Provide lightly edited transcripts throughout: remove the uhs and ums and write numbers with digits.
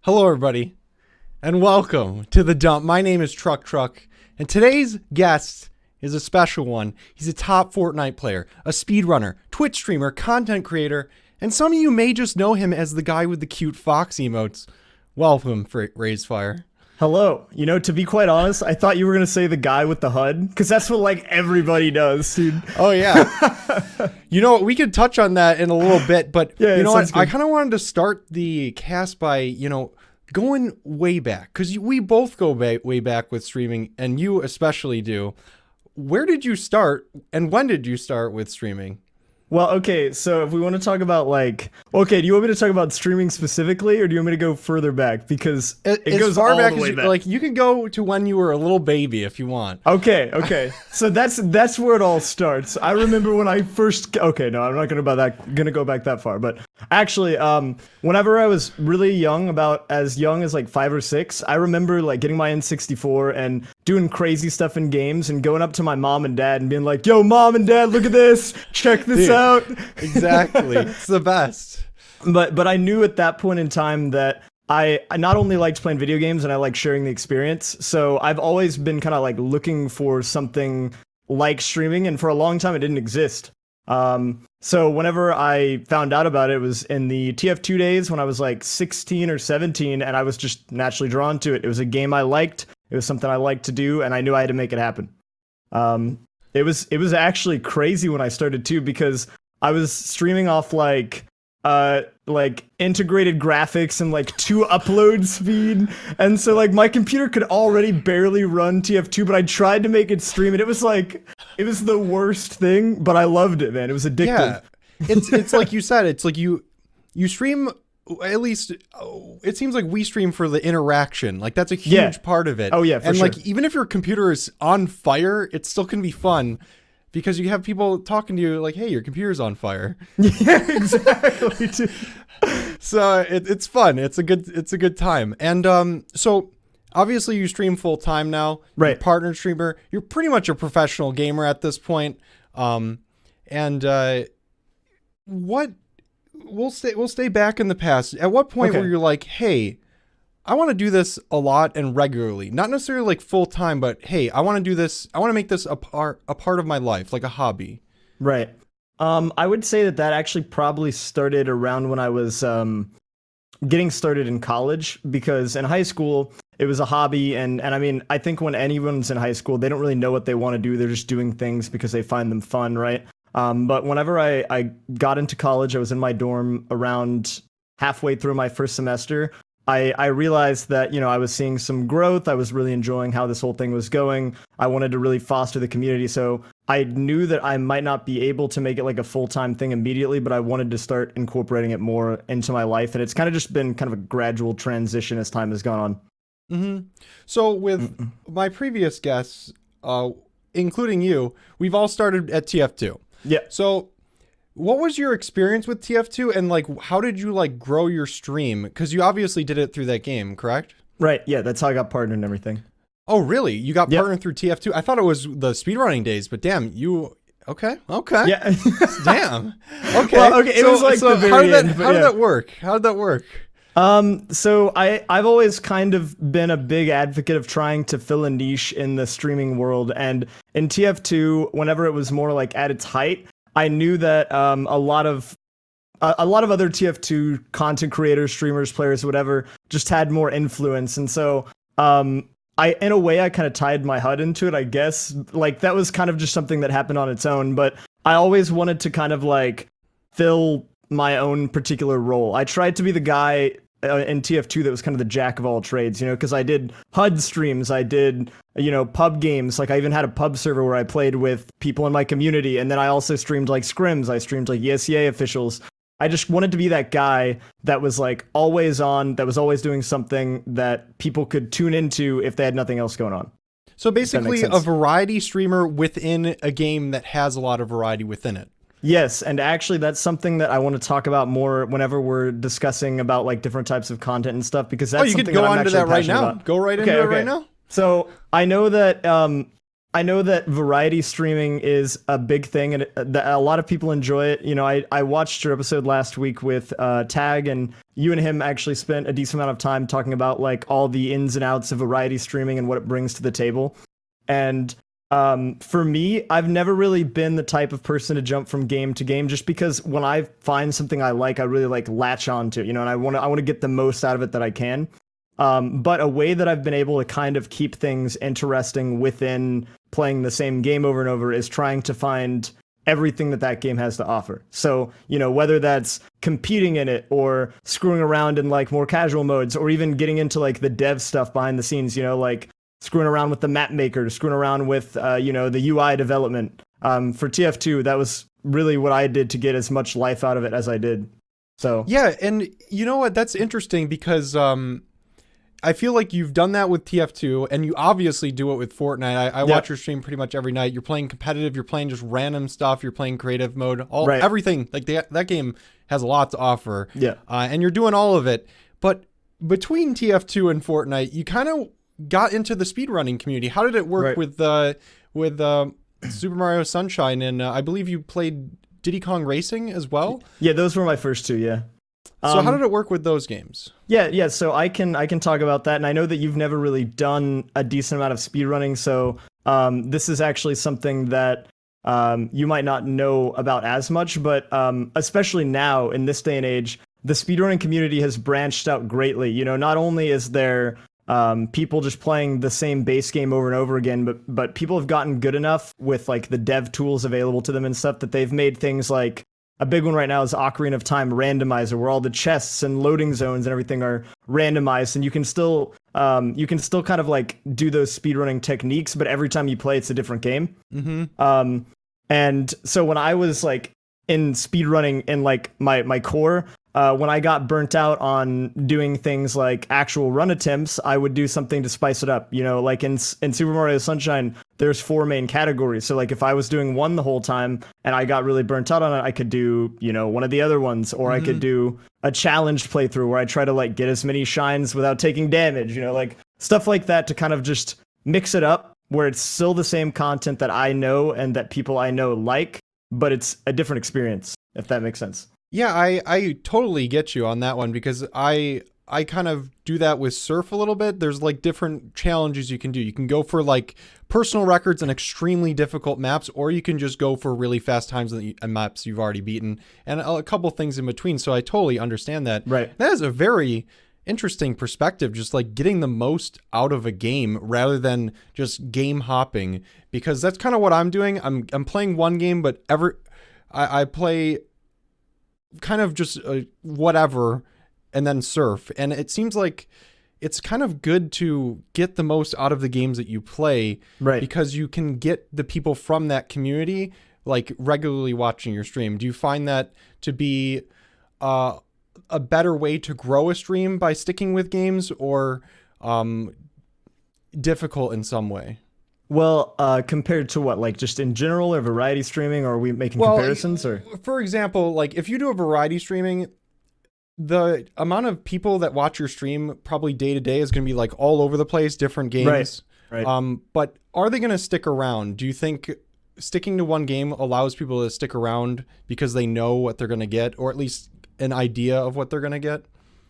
Hello, everybody, and welcome to The Dump. My name is Truktruk, and today's guest is a special one. He's a top Fortnite player, a speedrunner, Twitch streamer, content creator, and some of you may just know him as the guy with the cute fox emotes. Welcome, raysfire. Hello. You know, to be quite honest, I thought you were going to say the guy with the HUD, because that's what, like, everybody does, dude. Oh, yeah. You know, we could touch on that in a little bit, but Yeah, you know what? good. I kind of wanted to start the cast by, going way back, because we both go way back with streaming, and you especially do. Where did you start, and when did you start with streaming? Well, okay, so if we want to talk about, like... Okay, do you want me to talk about streaming specifically, or do you want me to go further back? Because it goes far all back the way as back. like, you can go to when you were a little baby if you want. Okay. So that's where it all starts. I remember when I first... Okay, no, I'm not gonna go back that far. But actually, whenever I was really young, about as young as like 5 or 6, I remember like getting my N64 and doing crazy stuff in games and going up to my mom and dad and being like, "Yo, mom and dad, look at this! Check this out!" Exactly. It's the best. But I knew at that point in time that I not only liked playing video games and I liked sharing the experience. So I've always been kind of like looking for something like streaming, and for a long time it didn't exist. So whenever I found out about it, it was in the TF2 days when I was like 16 or 17, and I was just naturally drawn to it. It was a game I liked. It was something I liked to do, and I knew I had to make it happen. It was actually crazy when I started too, because I was streaming off like integrated graphics and like 2 upload speed, and so like my computer could already barely run TF2, but I tried to make it stream, and it was the worst thing, but I loved it, man. It was addictive. Yeah, it's like you said. It's like you stream. At least it seems like we stream for the interaction. Like that's a huge part of it. Oh yeah, for and sure. like even if your computer is on fire, it still can be fun because you have people talking to you like, "Hey, your computer's on fire." Yeah, exactly. So it's fun. It's a good time. And so obviously you stream full time now. Right. You're a partner streamer. You're pretty much a professional gamer at this point. What? We'll stay back in the past. At what point Okay. were you like, hey, I want to do this a lot and regularly, not necessarily like full time, but hey, I want to do this. I want to make this a part of my life, like a hobby. Right. I would say that actually probably started around when I was getting started in college, because in high school it was a hobby, and I mean, I think when anyone's in high school, they don't really know what they want to do. They're just doing things because they find them fun, right? But whenever I got into college, I was in my dorm around halfway through my first semester. I realized that, I was seeing some growth. I was really enjoying how this whole thing was going. I wanted to really foster the community. So I knew that I might not be able to make it like a full-time thing immediately, but I wanted to start incorporating it more into my life. And it's kind of just been kind of a gradual transition as time has gone on. Mm-hmm. So with my previous guests, including you, we've all started at TF2. Yeah. So what was your experience with TF2, and like how did you like grow your stream? Because you obviously did it through that game, correct? Right. Yeah, that's how I got partnered and everything. Oh, really? You got Yep. partnered through TF2? I thought it was the speedrunning days, but damn, you... Okay. Yeah. Damn. Okay. Well, okay, it was like the very how did end, that, but how did yeah. that work? How did that work? So I've always kind of been a big advocate of trying to fill a niche in the streaming world, and in TF2, whenever it was more like at its height, I knew that a lot of other TF2 content creators, streamers, players, whatever, just had more influence, and so in a way I kind of tied my HUD into it, I guess. Like that was kind of just something that happened on its own, but I always wanted to kind of like fill my own particular role. I tried to be the guy in TF2 that was kind of the jack of all trades, because I did HUD streams, I did, pub games. Like I even had a pub server where I played with people in my community, and then I also streamed like scrims, I streamed like ESEA officials. I just wanted to be that guy that was like always on, that was always doing something that people could tune into if they had nothing else going on. So basically a variety streamer within a game that has a lot of variety within it. Yes, and actually that's something that I want to talk about more whenever we're discussing about like different types of content and stuff, because that's you something could go that I'm on to actually that right passionate now. about. Go right into it right now. So I know that I know that variety streaming is a big thing, and a lot of people enjoy it. You know, I watched your episode last week with Tag, and you and him actually spent a decent amount of time talking about like all the ins and outs of variety streaming and what it brings to the table. And for me, I've never really been the type of person to jump from game to game, just because when I find something I like, I really like latch onto, you know, and I want to get the most out of it that I can. But a way that I've been able to kind of keep things interesting within playing the same game over and over is trying to find everything that game has to offer. So, you know, whether that's competing in it or screwing around in like more casual modes, or even getting into like the dev stuff behind the scenes, you know, like screwing around with the map maker, screwing around with, you know, the UI development. For TF2, that was really what I did to get as much life out of it as I did. So yeah, and you know what? That's interesting because I feel like you've done that with TF2, and you obviously do it with Fortnite. I watch your stream pretty much every night. You're playing competitive, you're playing just random stuff, you're playing creative mode, everything. Like that game has a lot to offer. Yeah, and you're doing all of it. But between TF2 and Fortnite, you kind of got into the speedrunning community. How did it work with Super Mario Sunshine? And I believe you played Diddy Kong Racing as well. Yeah, those were my first two. Yeah. So how did it work with those games? Yeah. So I can talk about that, and I know that you've never really done a decent amount of speedrunning. So this is actually something that you might not know about as much, but especially now in this day and age, the speedrunning community has branched out greatly. You know, not only is there people just playing the same base game over and over again, but people have gotten good enough with like the dev tools available to them and stuff that they've made things like, a big one right now is Ocarina of Time Randomizer, where all the chests and loading zones and everything are randomized, and you can still kind of like do those speedrunning techniques, but every time you play, it's a different game. Mm-hmm. And so when I was like in speedrunning in like my core, when I got burnt out on doing things like actual run attempts, I would do something to spice it up. You know, like in Super Mario Sunshine, there's 4 main categories. So like if I was doing one the whole time and I got really burnt out on it, I could do, you know, one of the other ones, or I could do a challenged playthrough where I try to like get as many shines without taking damage, you know, like stuff like that to kind of just mix it up where it's still the same content that I know and that people I know like, but it's a different experience, if that makes sense. Yeah, I totally get you on that one, because I kind of do that with Surf a little bit. There's like different challenges you can do. You can go for like personal records and extremely difficult maps, or you can just go for really fast times and maps you've already beaten, and a couple things in between. So I totally understand that. Right. That is a very interesting perspective, just like getting the most out of a game rather than just game hopping, because that's kind of what I'm doing. I'm playing one game, but I play kind of just whatever, and then Surf. And it seems like it's kind of good to get the most out of the games that you play, right? Because you can get the people from that community like regularly watching your stream. Do you find that to be a better way to grow a stream by sticking with games, or difficult in some way? Well, compared to what, like just in general, or variety streaming, or are we making comparisons? Or for example, like if you do a variety streaming, the amount of people that watch your stream probably day to day is going to be like all over the place, different games. Right. But are they going to stick around? Do you think sticking to one game allows people to stick around because they know what they're going to get, or at least an idea of what they're going to get?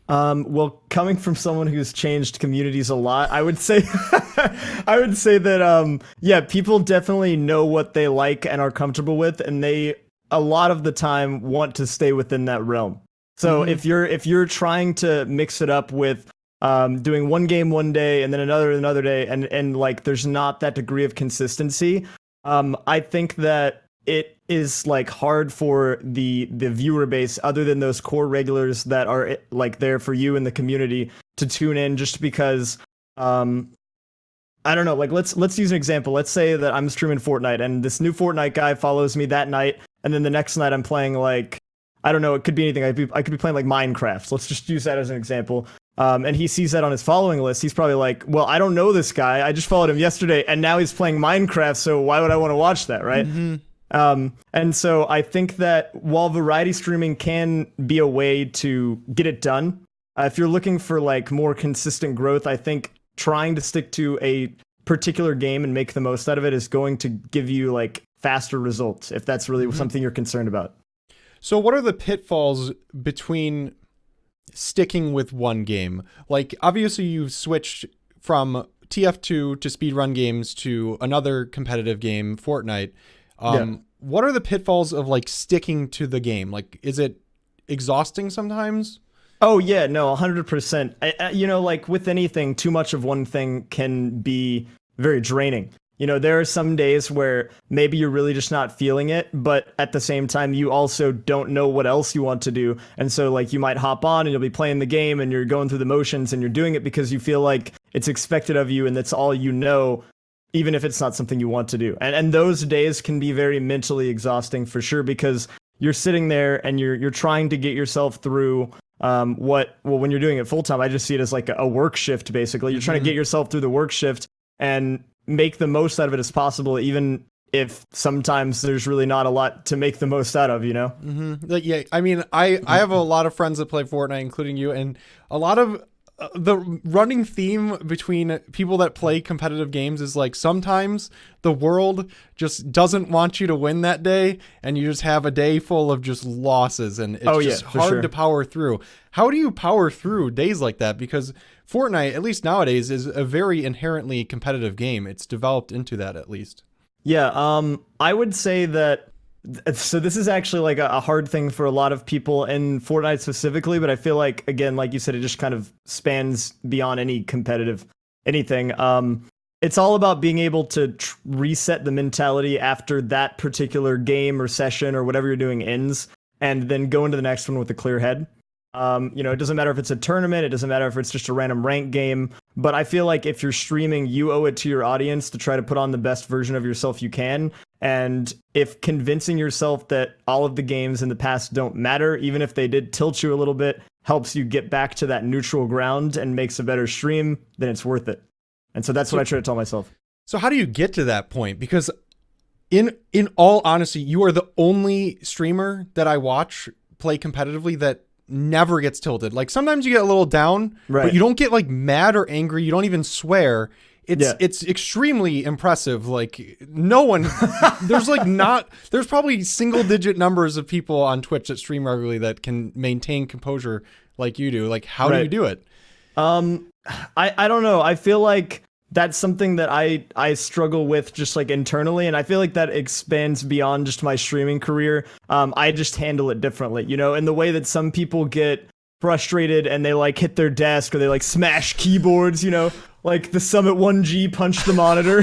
Well, coming from someone who's changed communities a lot, I would say that yeah, people definitely know what they like and are comfortable with, and they a lot of the time want to stay within that realm. So if you're trying to mix it up with doing one game one day and then another day, and like there's not that degree of consistency, I think that it is like hard for the viewer base, other than those core regulars that are like there for you in the community, to tune in, just because I don't know, like let's use an example. Let's say that I'm streaming Fortnite and this new Fortnite guy follows me that night, and then the next night I'm playing like, I don't know, it could be anything. I could be playing like Minecraft. So let's just use that as an example. And he sees that on his following list. He's probably like, well, I don't know this guy. I just followed him yesterday, and now he's playing Minecraft, so why would I want to watch that, right? And so I think that while variety streaming can be a way to get it done, if you're looking for like more consistent growth, I think trying to stick to a particular game and make the most out of it is going to give you like faster results, if that's really something you're concerned about. So what are the pitfalls between sticking with one game? Like, obviously you've switched from TF2 to speedrun games to another competitive game, Fortnite. What are the pitfalls of like sticking to the game? Like, is it exhausting sometimes? Oh yeah, no, 100%. You know, like with anything, too much of one thing can be very draining. You know, there are some days where maybe you're really just not feeling it, but at the same time, you also don't know what else you want to do. And so like you might hop on and you'll be playing the game and you're going through the motions and you're doing it because you feel like it's expected of you and that's all you know, even if it's not something you want to do. And those days can be very mentally exhausting for sure, because you're sitting there and you're trying to get yourself through when you're doing it full time, I just see it as like a work shift, basically. You're trying to get yourself through the work shift and make the most out of it as possible, even if sometimes there's really not a lot to make the most out of, you know? Yeah, I mean, I have a lot of friends that play Fortnite, including you, and a lot of the running theme between people that play competitive games is like sometimes the world just doesn't want you to win that day, and you just have a day full of just losses, and it's just hard to power through. How do you power through days like that? Because Fortnite, at least nowadays, is a very inherently competitive game. It's developed into that, at least. Yeah, I would say that. So this is actually like a hard thing for a lot of people in Fortnite specifically, but I feel like, again, like you said, it just kind of spans beyond any competitive anything. It's all about being able to reset the mentality after that particular game or session or whatever you're doing ends, and then go into the next one with a clear head. You know, it doesn't matter if it's a tournament, it doesn't matter if it's just a random rank game, but I feel like if you're streaming, you owe it to your audience to try to put on the best version of yourself you can. And if convincing yourself that all of the games in the past don't matter, even if they did tilt you a little bit, helps you get back to that neutral ground and makes a better stream, then it's worth it. And so that's what I try to tell myself. So how do you get to that point? Because in all honesty, you are the only streamer that I watch play competitively that never gets tilted. Like sometimes you get a little down, but you don't get like mad or angry. You don't even swear. It's extremely impressive. Like no one, there's probably single digit numbers of people on Twitch that stream regularly that can maintain composure like you do. Like how do you do it? I don't know. I feel like that's something that I struggle with just like internally, and I feel like that expands beyond just my streaming career. I just handle it differently, you know, in the way that some people get frustrated and they like hit their desk or they like smash keyboards, you know, like the Summit 1G punch the monitor.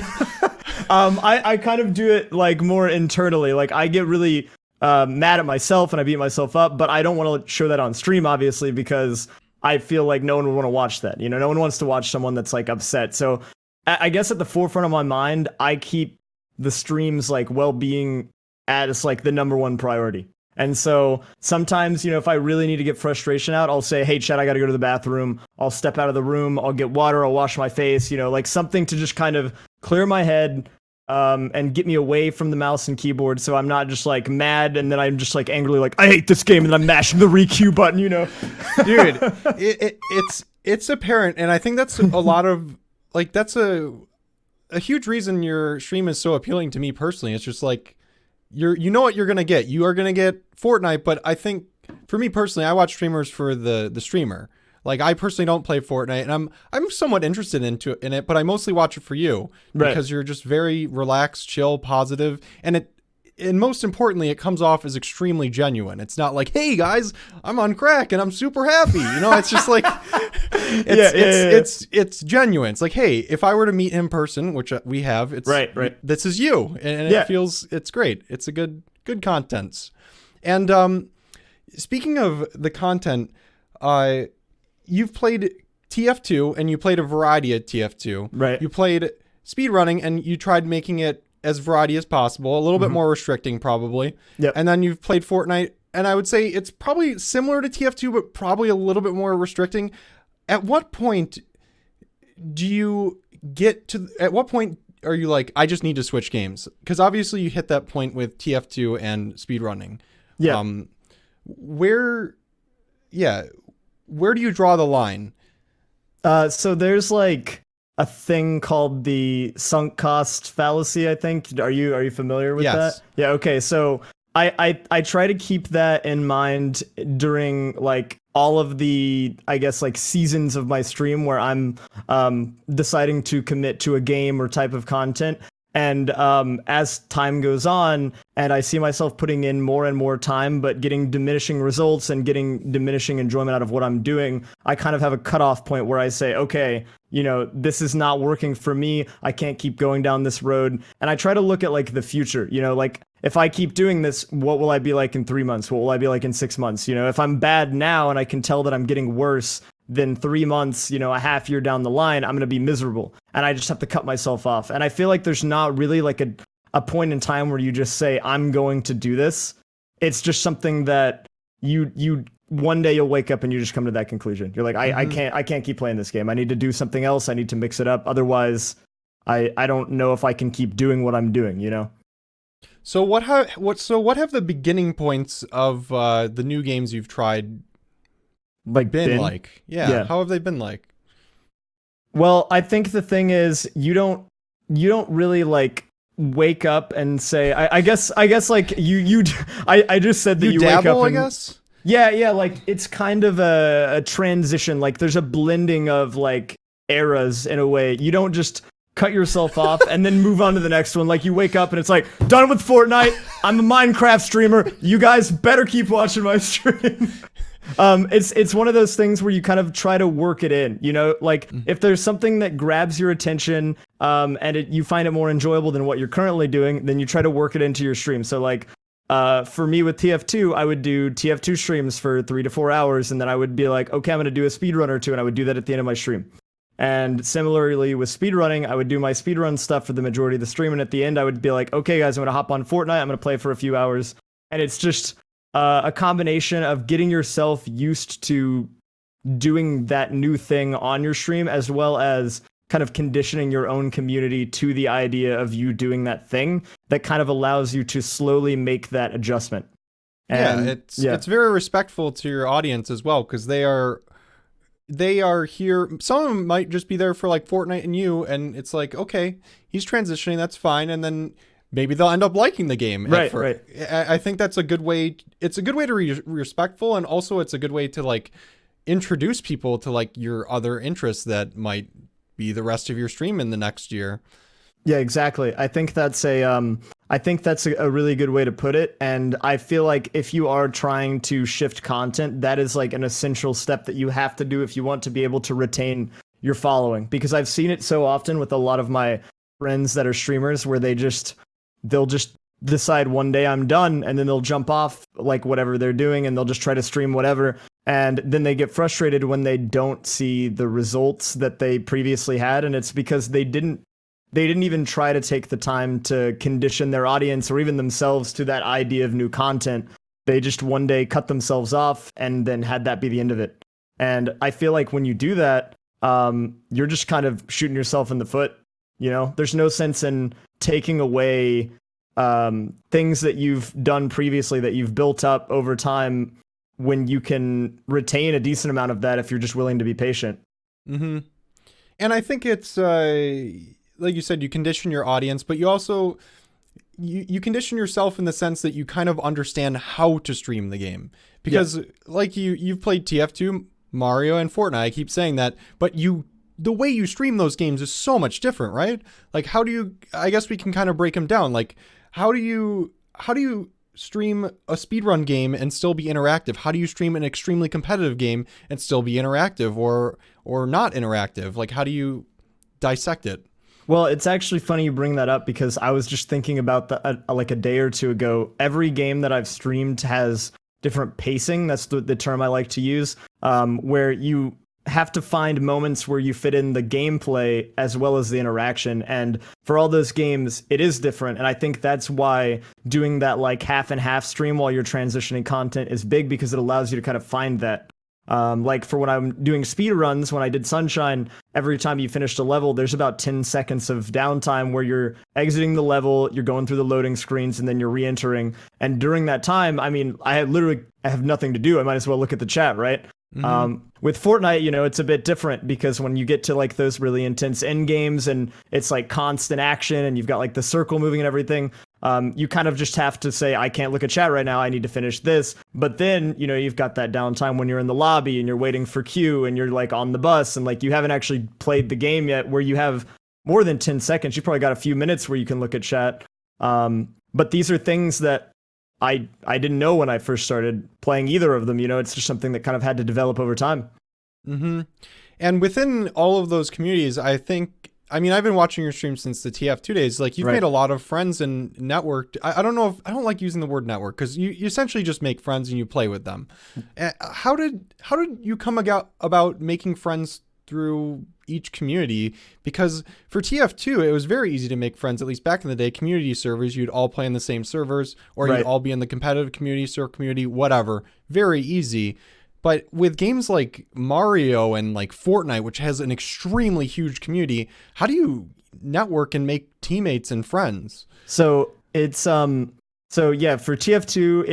I kind of do it like more internally. Like I get really mad at myself and I beat myself up, but I don't want to show that on stream, obviously, because I feel like no one would want to watch that. You know, no one wants to watch someone that's like upset. So I guess at the forefront of my mind, I keep the stream's like well-being as like the number one priority. And so sometimes, you know, if I really need to get frustration out, I'll say, hey, Chad, I got to go to the bathroom. I'll step out of the room. I'll get water. I'll wash my face, you know, like something to just kind of clear my head and get me away from the mouse and keyboard. So I'm not just like mad and then I'm just like angrily like, I hate this game. And then I'm mashing the re-queue button, you know. Dude, it's apparent. And I think that's a lot of like, that's a huge reason your stream is so appealing to me personally. It's just like, you know what you're going to get. You are going to get Fortnite, but I think for me personally, I watch streamers for the streamer. Like I personally don't play Fortnite, and I'm somewhat interested in it, but I mostly watch it for you because you're just very relaxed, chill, positive, and most importantly, it comes off as extremely genuine. It's not like, hey guys, I'm on crack and I'm super happy. You know, it's just like it's genuine. It's like, hey, if I were to meet him in person, which we have, it's this is you, and it's great. It's a good content. And speaking of the content, you've played TF2 and you played a variety of TF2. Right. You played speedrunning and you tried making it as variety as possible, a little bit more restricting probably. Yep. And then you've played Fortnite, and I would say it's probably similar to TF2, but probably a little bit more restricting. At what point are you like, I just need to switch games? Because obviously you hit that point with TF2 and speedrunning. Yeah. Where do you draw the line? So there's like a thing called the sunk cost fallacy, I think. Are you familiar with Yes. that? Yeah, okay. So I try to keep that in mind during like all of the, I guess, like seasons of my stream where I'm deciding to commit to a game or type of content. And as time goes on, and I see myself putting in more and more time, but getting diminishing results and getting diminishing enjoyment out of what I'm doing, I kind of have a cutoff point where I say, okay, this is not working for me. I can't keep going down this road. And I try to look at like the future, like if I keep doing this, what will I be like in 3 months? What will I be like in 6 months? If I'm bad now and I can tell that I'm getting worse, then 3 months, a half year down the line, I'm going to be miserable. And I just have to cut myself off. And I feel like there's not really like a point in time where you just say, I'm going to do this. It's just something that you one day you'll wake up and you just come to that conclusion. You're like, I can't keep playing this game. I need to do something else. I need to mix it up. Otherwise, I don't know if I can keep doing what I'm doing, So what have the beginning points of the new games you've tried been like? Yeah. How have they been like? Well, I think the thing is you don't really like wake up and say I guess like I just said that you dabble, wake up and, I guess. Yeah, like it's kind of a transition. Like there's a blending of like eras in a way. You don't just cut yourself off and then move on to the next one. Like you wake up and it's like, done with Fortnite. I'm a Minecraft streamer. You guys better keep watching my stream. It's one of those things where you kind of try to work it in, like if there's something that grabs your attention, and you find it more enjoyable than what you're currently doing, then you try to work it into your stream. So like, for me with TF2, I would do TF2 streams for 3 to 4 hours. And then I would be like, okay, I'm going to do a speedrun or two. And I would do that at the end of my stream. And similarly with speedrunning, I would do my speedrun stuff for the majority of the stream. And at the end, I would be like, okay, guys, I'm going to hop on Fortnite. I'm going to play for a few hours. And it's just a combination of getting yourself used to doing that new thing on your stream, as well as kind of conditioning your own community to the idea of you doing that thing that kind of allows you to slowly make that adjustment. And it's very respectful to your audience as well, because they are here. Some of them might just be there for like Fortnite and you, and it's like, okay, he's transitioning, that's fine, and then maybe they'll end up liking the game. Right. I think that's a good way. It's a good way to be respectful, and also it's a good way to like introduce people to like your other interests that might be the rest of your stream in the next year. Yeah, exactly. I think that's a really good way to put it. And I feel like if you are trying to shift content, that is like an essential step that you have to do if you want to be able to retain your following. Because I've seen it so often with a lot of my friends that are streamers where they'll just decide one day I'm done, and then they'll jump off like whatever they're doing and they'll just try to stream whatever. And then they get frustrated when they don't see the results that they previously had. And it's because they didn't even try to take the time to condition their audience or even themselves to that idea of new content. They just one day cut themselves off and then had that be the end of it. And I feel like when you do that, you're just kind of shooting yourself in the foot. There's no sense in taking away things that you've done previously that you've built up over time, when you can retain a decent amount of that if you're just willing to be patient. Mm-hmm. And I think it's like you said, you condition your audience, but you also you condition yourself in the sense that you kind of understand how to stream the game, because like you've played TF2, Mario, and Fortnite. I keep saying that, but the way you stream those games is so much different, right? Like I guess we can kind of break them down. Like how do you stream a speedrun game and still be interactive? How do you stream an extremely competitive game and still be interactive or not interactive? Like how do you dissect it? Well, it's actually funny you bring that up, because I was just thinking about like a day or two ago. Every game that I've streamed has different pacing. That's the term I like to use, where you have to find moments where you fit in the gameplay as well as the interaction. And for all those games, it is different. And I think that's why doing that like half and half stream while you're transitioning content is big, because it allows you to kind of find that. Like for when I'm doing speed runs, when I did Sunshine, every time you finished a level, there's about 10 seconds of downtime where you're exiting the level, you're going through the loading screens, and then you're re-entering. And during that time, I mean, I have nothing to do. I might as well look at the chat, right? With Fortnite, it's a bit different because when you get to like those really intense end games and it's like constant action and you've got like the circle moving and everything, you kind of just have to say, I can't look at chat right now. I need to finish this. But then, you've got that downtime when you're in the lobby and you're waiting for queue and you're like on the bus and like you haven't actually played the game yet where you have more than 10 seconds. You probably got a few minutes where you can look at chat. But these are things that I didn't know when I first started playing either of them. It's just something that kind of had to develop over time. Mm-hmm. And within all of those communities, I've been watching your stream since the TF2 days. Like you've made a lot of friends and networked. I don't know if I don't like using the word network because you essentially just make friends and you play with them. How did you come about making friends through each community? Because for TF2 it was very easy to make friends, at least back in the day. Community servers, you'd all play in the same servers, or you'd all be in the competitive community, server community, whatever. Very easy. But with games like Mario and like Fortnite, which has an extremely huge community, how do you network and make teammates and friends? So it's so yeah, for TF2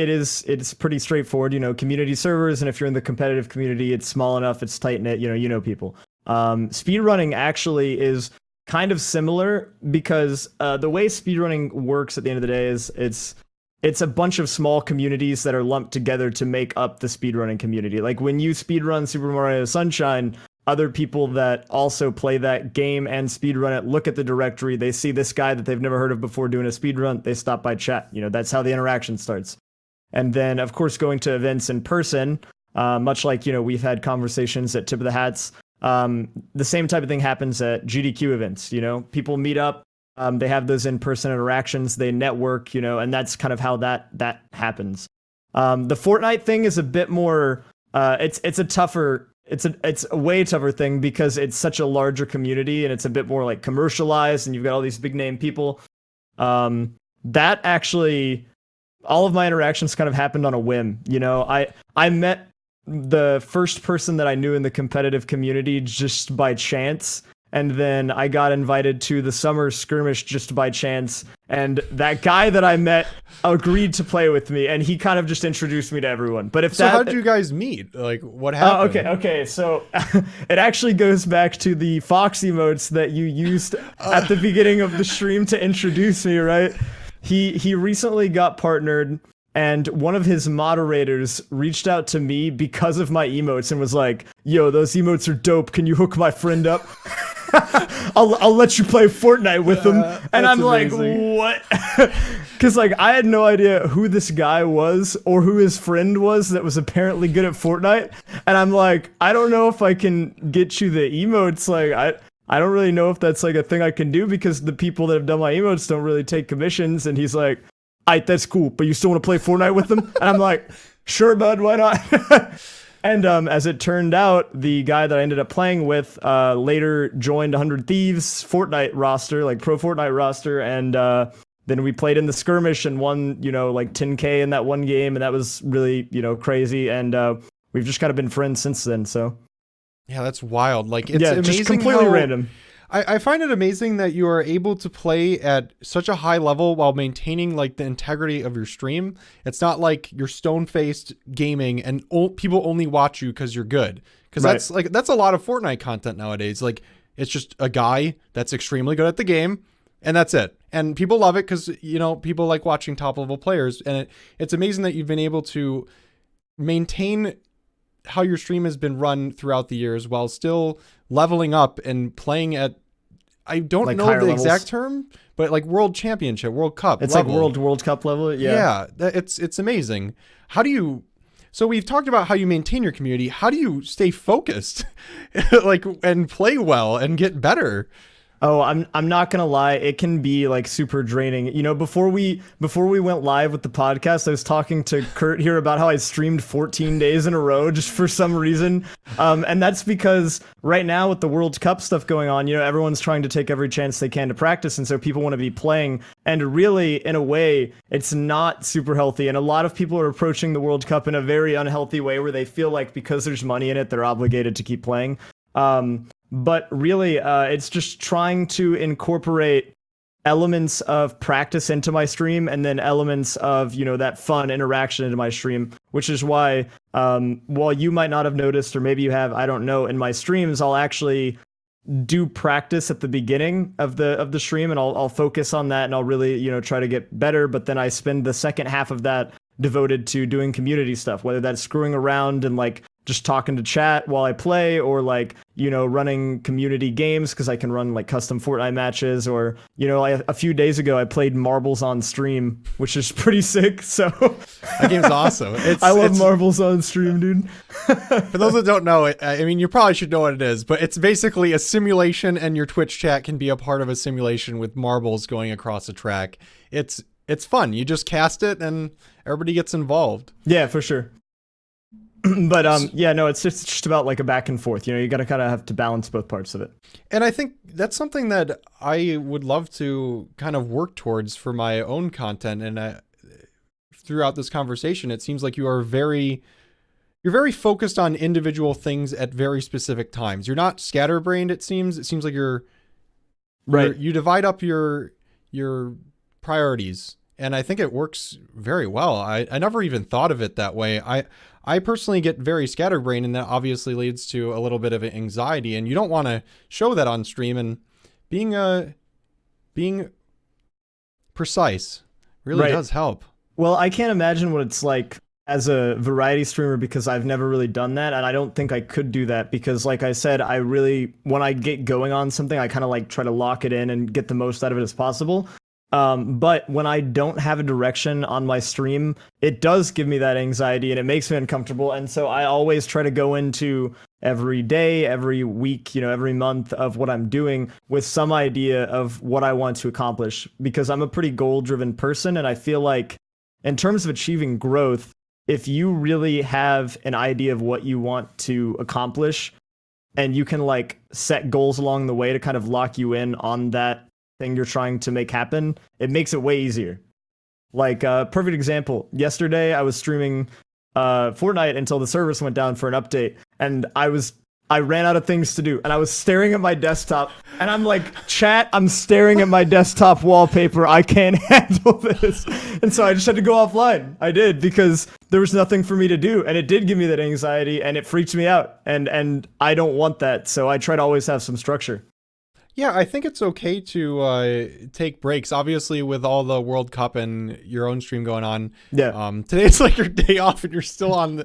it's pretty straightforward, community servers, and if you're in the competitive community, it's small enough, it's tight knit, you know people. Speedrunning actually is kind of similar because the way speedrunning works at the end of the day is it's a bunch of small communities that are lumped together to make up the speedrunning community. Like when you speedrun Super Mario Sunshine, other people that also play that game and speedrun it look at the directory, they see this guy that they've never heard of before doing a speedrun, they stop by chat. That's how the interaction starts. And then, of course, going to events in person, much like, we've had conversations at Tip of the Hats, the same type of thing happens at GDQ events. People meet up. They have those in-person interactions, they network, and that's kind of how that happens. The Fortnite thing is a bit more, it's a way tougher thing because it's such a larger community and it's a bit more like commercialized and you've got all these big name people. That actually, all of my interactions kind of happened on a whim. I met the first person that I knew in the competitive community just by chance. And then I got invited to the summer skirmish just by chance. And that guy that I met agreed to play with me. And he kind of just introduced me to everyone. But how did you guys meet? Like, what happened? Okay. So it actually goes back to the Fox emotes that you used at the beginning of the stream to introduce me, right? He recently got partnered. And one of his moderators reached out to me because of my emotes and was like, yo, those emotes are dope. Can you hook my friend up? I'll let you play Fortnite with him. And I'm amazing. Like, what? Because like I had no idea who this guy was or who his friend was that was apparently good at Fortnite. And I'm like, I don't know if I can get you the emotes. Like I don't really know if that's like a thing I can do because the people that have done my emotes don't really take commissions. And he's like, that's cool, but you still want to play Fortnite with them? And I'm like, sure, bud, why not? And as it turned out, the guy that I ended up playing with later joined 100 Thieves Fortnite roster, like pro Fortnite roster, and then we played in the skirmish and won, like 10K in that one game, and that was really, crazy. And we've just kind of been friends since then. So yeah, that's wild. Like it's amazing, just completely random. I find it amazing that you are able to play at such a high level while maintaining like the integrity of your stream. It's not like you're stone-faced gaming and people only watch you because you're good. Because that's a lot of Fortnite content nowadays. Like it's just a guy that's extremely good at the game and that's it. And people love it because, people like watching top level players. And it's amazing that you've been able to maintain how your stream has been run throughout the years while still leveling up and playing at, I don't know the exact term, but like World Championship, World Cup. It's level. like World Cup level. Yeah. Yeah. It's amazing. So we've talked about how you maintain your community. How do you stay focused and play well and get better? Oh, I'm not gonna lie, it can be like super draining. Before we went live with the podcast, I was talking to Kurt here about how I streamed 14 days in a row just for some reason. And that's because right now with the World Cup stuff going on, everyone's trying to take every chance they can to practice, and so people want to be playing. And really, in a way, it's not super healthy. And a lot of people are approaching the World Cup in a very unhealthy way where they feel like because there's money in it, they're obligated to keep playing. But really, it's just trying to incorporate elements of practice into my stream and then elements of, that fun interaction into my stream, which is why While you might not have noticed, or maybe you have, I don't know, in my streams, I'll actually do practice at the beginning of the stream, and I'll focus on that, and I'll really, try to get better. But then I spend the second half of that devoted to doing community stuff, whether that's screwing around and like just talking to chat while I play, or like, running community games because I can run like custom Fortnite matches, or, a few days ago I played marbles on stream, which is pretty sick. So that game's awesome. I love marbles on stream, dude. For those that don't know, I mean, you probably should know what it is, but it's basically a simulation, and your Twitch chat can be a part of a simulation with marbles going across a track. It's fun. You just cast it and everybody gets involved. Yeah, for sure. But yeah, no, it's just about like a back and forth. You gotta kind of have to balance both parts of it. And I think that's something that I would love to kind of work towards for my own content. And throughout this conversation, it seems like you're very focused on individual things at very specific times. You're not scatterbrained. It seems like you're right. You divide up your priorities, and I think it works very well. I never even thought of it that way. I personally get very scatterbrained, and that obviously leads to a little bit of anxiety, and you don't want to show that on stream. And being precise really does help. Well, I can't imagine what it's like as a variety streamer, because I've never really done that, and I don't think I could do that, because like I said, when I get going on something, I kind of like try to lock it in and get the most out of it as possible. But when I don't have a direction on my stream, it does give me that anxiety, and it makes me uncomfortable. And so I always try to go into every day, every week, every month of what I'm doing with some idea of what I want to accomplish, because I'm a pretty goal-driven person. And I feel like in terms of achieving growth, if you really have an idea of what you want to accomplish, and you can like set goals along the way to kind of lock you in on that thing you're trying to make happen, it makes it way easier. Like perfect example, yesterday I was streaming Fortnite until the service went down for an update, and I ran out of things to do, and I was staring at my desktop, and I'm like, chat, I'm staring at my desktop wallpaper, I can't handle this. And so I just had to go offline. I did, because there was nothing for me to do, and it did give me that anxiety, and it freaked me out, and I don't want that, so I try to always have some structure. Yeah, I think it's okay to take breaks. Obviously, with all the World Cup and your own stream going on, today it's like your day off, and you're still on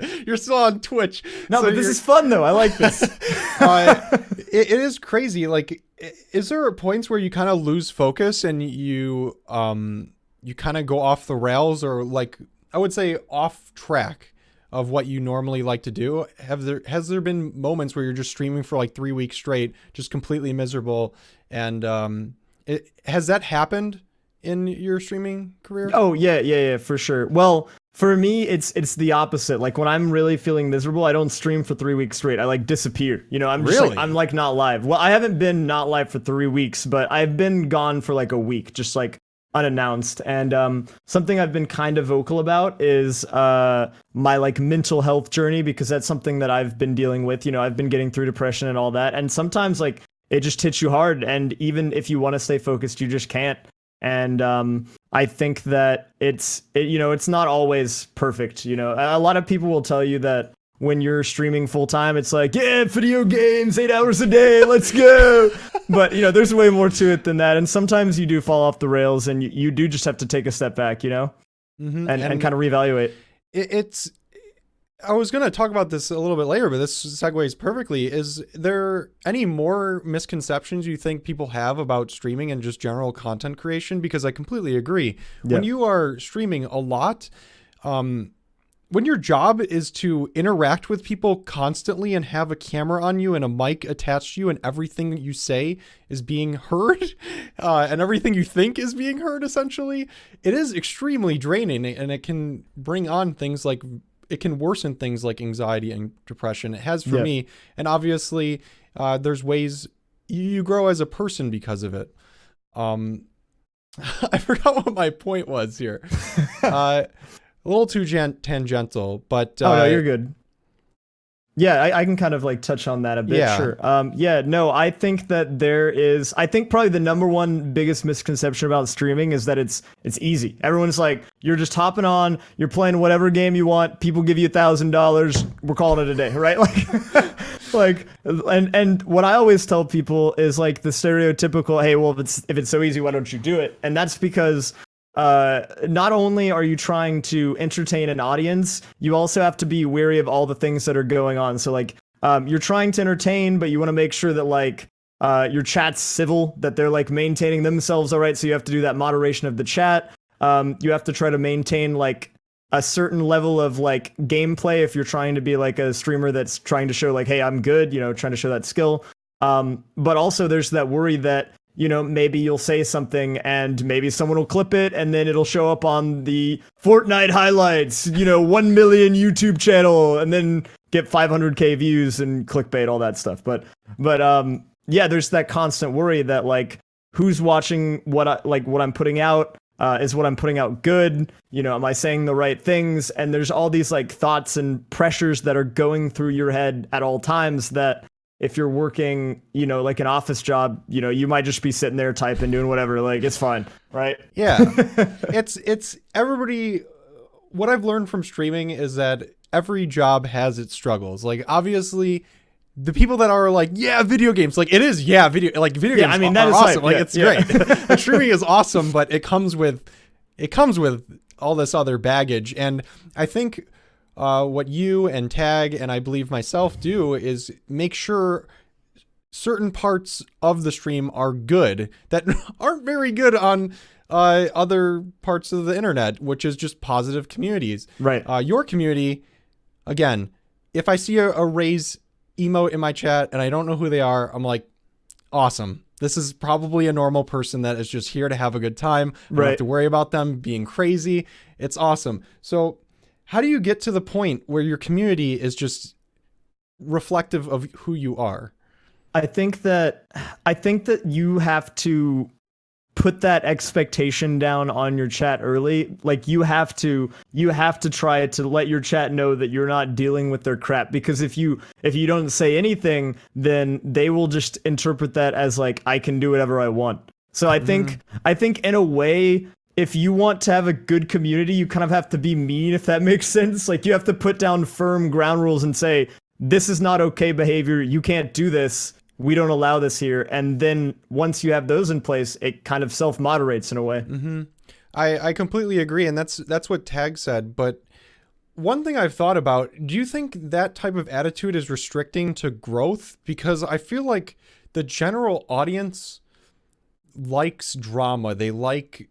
Twitch. No, but this is fun though. I like this. It is crazy. Like, is there points where you kind of lose focus and you kind of go off the rails, or like I would say off track of what you normally like to do? Has there been moments where you're just streaming for like 3 weeks straight, just completely miserable? And has that happened in your streaming career? Oh yeah, for sure. Well, for me, it's the opposite. Like when I'm really feeling miserable, I don't stream for 3 weeks straight. I like disappear. I'm just really? I'm like not live. Well, I haven't been not live for 3 weeks, but I've been gone for like a week, just like unannounced. And something I've been kind of vocal about is my like mental health journey, because that's something that I've been dealing with. I've been getting through depression and all that, and sometimes like it just hits you hard, and even if you want to stay focused, you just can't. And I think that it's not always perfect. A lot of people will tell you that when you're streaming full time, it's like, yeah, video games, 8 hours a day, let's go. But there's way more to it than that, and sometimes you do fall off the rails, and you do just have to take a step back, Mm-hmm. and kind of reevaluate. I was going to talk about this a little bit later, but this segues perfectly. Is there any more misconceptions you think people have about streaming and just general content creation? Because I completely agree. Yeah. When you are streaming a lot, when your job is to interact with people constantly and have a camera on you and a mic attached to you, and everything you say is being heard, and everything you think is being heard, essentially, it is extremely draining, and it can bring on things like, it can worsen things like anxiety and depression. It has for me. And obviously, there's ways you grow as a person because of it. I forgot what my point was here. A little too tangential, but oh no, you're good. Yeah, I can kind of like touch on that a bit. Yeah. Sure. Yeah, no, I think that I think probably the number one biggest misconception about streaming is that it's easy. Everyone's like, you're just hopping on, you're playing whatever game you want, people give you $1,000, we're calling it a day, right? Like, and what I always tell people is like the stereotypical, hey, well, if it's so easy, why don't you do it? And that's because not only are you trying to entertain an audience, you also have to be wary of all the things that are going on. So like, you're trying to entertain, but you want to make sure that like, your chat's civil, that they're like maintaining themselves all right. So you have to do that moderation of the chat. You have to try to maintain like a certain level of like gameplay if you're trying to be like a streamer that's trying to show like, hey, I'm good, trying to show that skill. But also there's that worry that maybe you'll say something and maybe someone will clip it and then it'll show up on the Fortnite highlights, 1 million YouTube channel and then get 500K views and clickbait, all that stuff. But yeah, there's that constant worry that like, who's watching what I'm putting out? Is what I'm putting out good? Am I saying the right things? And there's all these like thoughts and pressures that are going through your head at all times that, if you're working, like an office job, you might just be sitting there typing, doing whatever, like it's fine, right? Yeah. it's everybody. What I've learned from streaming is that every job has its struggles. Like obviously the people that are like, yeah, video games, like it is, yeah, video games I mean, are that is awesome. hype. Like Yeah, it's yeah. great. Like, streaming is awesome, but it comes with all this other baggage. And I think what you and Tag and I believe myself do is make sure certain parts of the stream are good that aren't very good on other parts of the internet, which is just positive communities. Right. Your community, again, if I see a raise emote in my chat and I don't know who they are, I'm like, awesome. This is probably a normal person that is just here to have a good time. I don't have to worry about them being crazy. It's awesome. So how do you get to the point where your community is just reflective of who you are? I think that you have to put that expectation down on your chat early. Like you have to try to let your chat know that you're not dealing with their crap, because if you don't say anything, then they will just interpret that as like, I can do whatever I want. So I think in a way, if you want to have a good community, you kind of have to be mean, if that makes sense. Like you have to put down firm ground rules and say, this is not okay behavior. You can't do this. We don't allow this here. And then once you have those in place, it kind of self-moderates in a way. Mm-hmm. I completely agree. And that's what Tag said. But one thing I've thought about, do you think that type of attitude is restricting to growth? Because I feel like the general audience likes drama. They like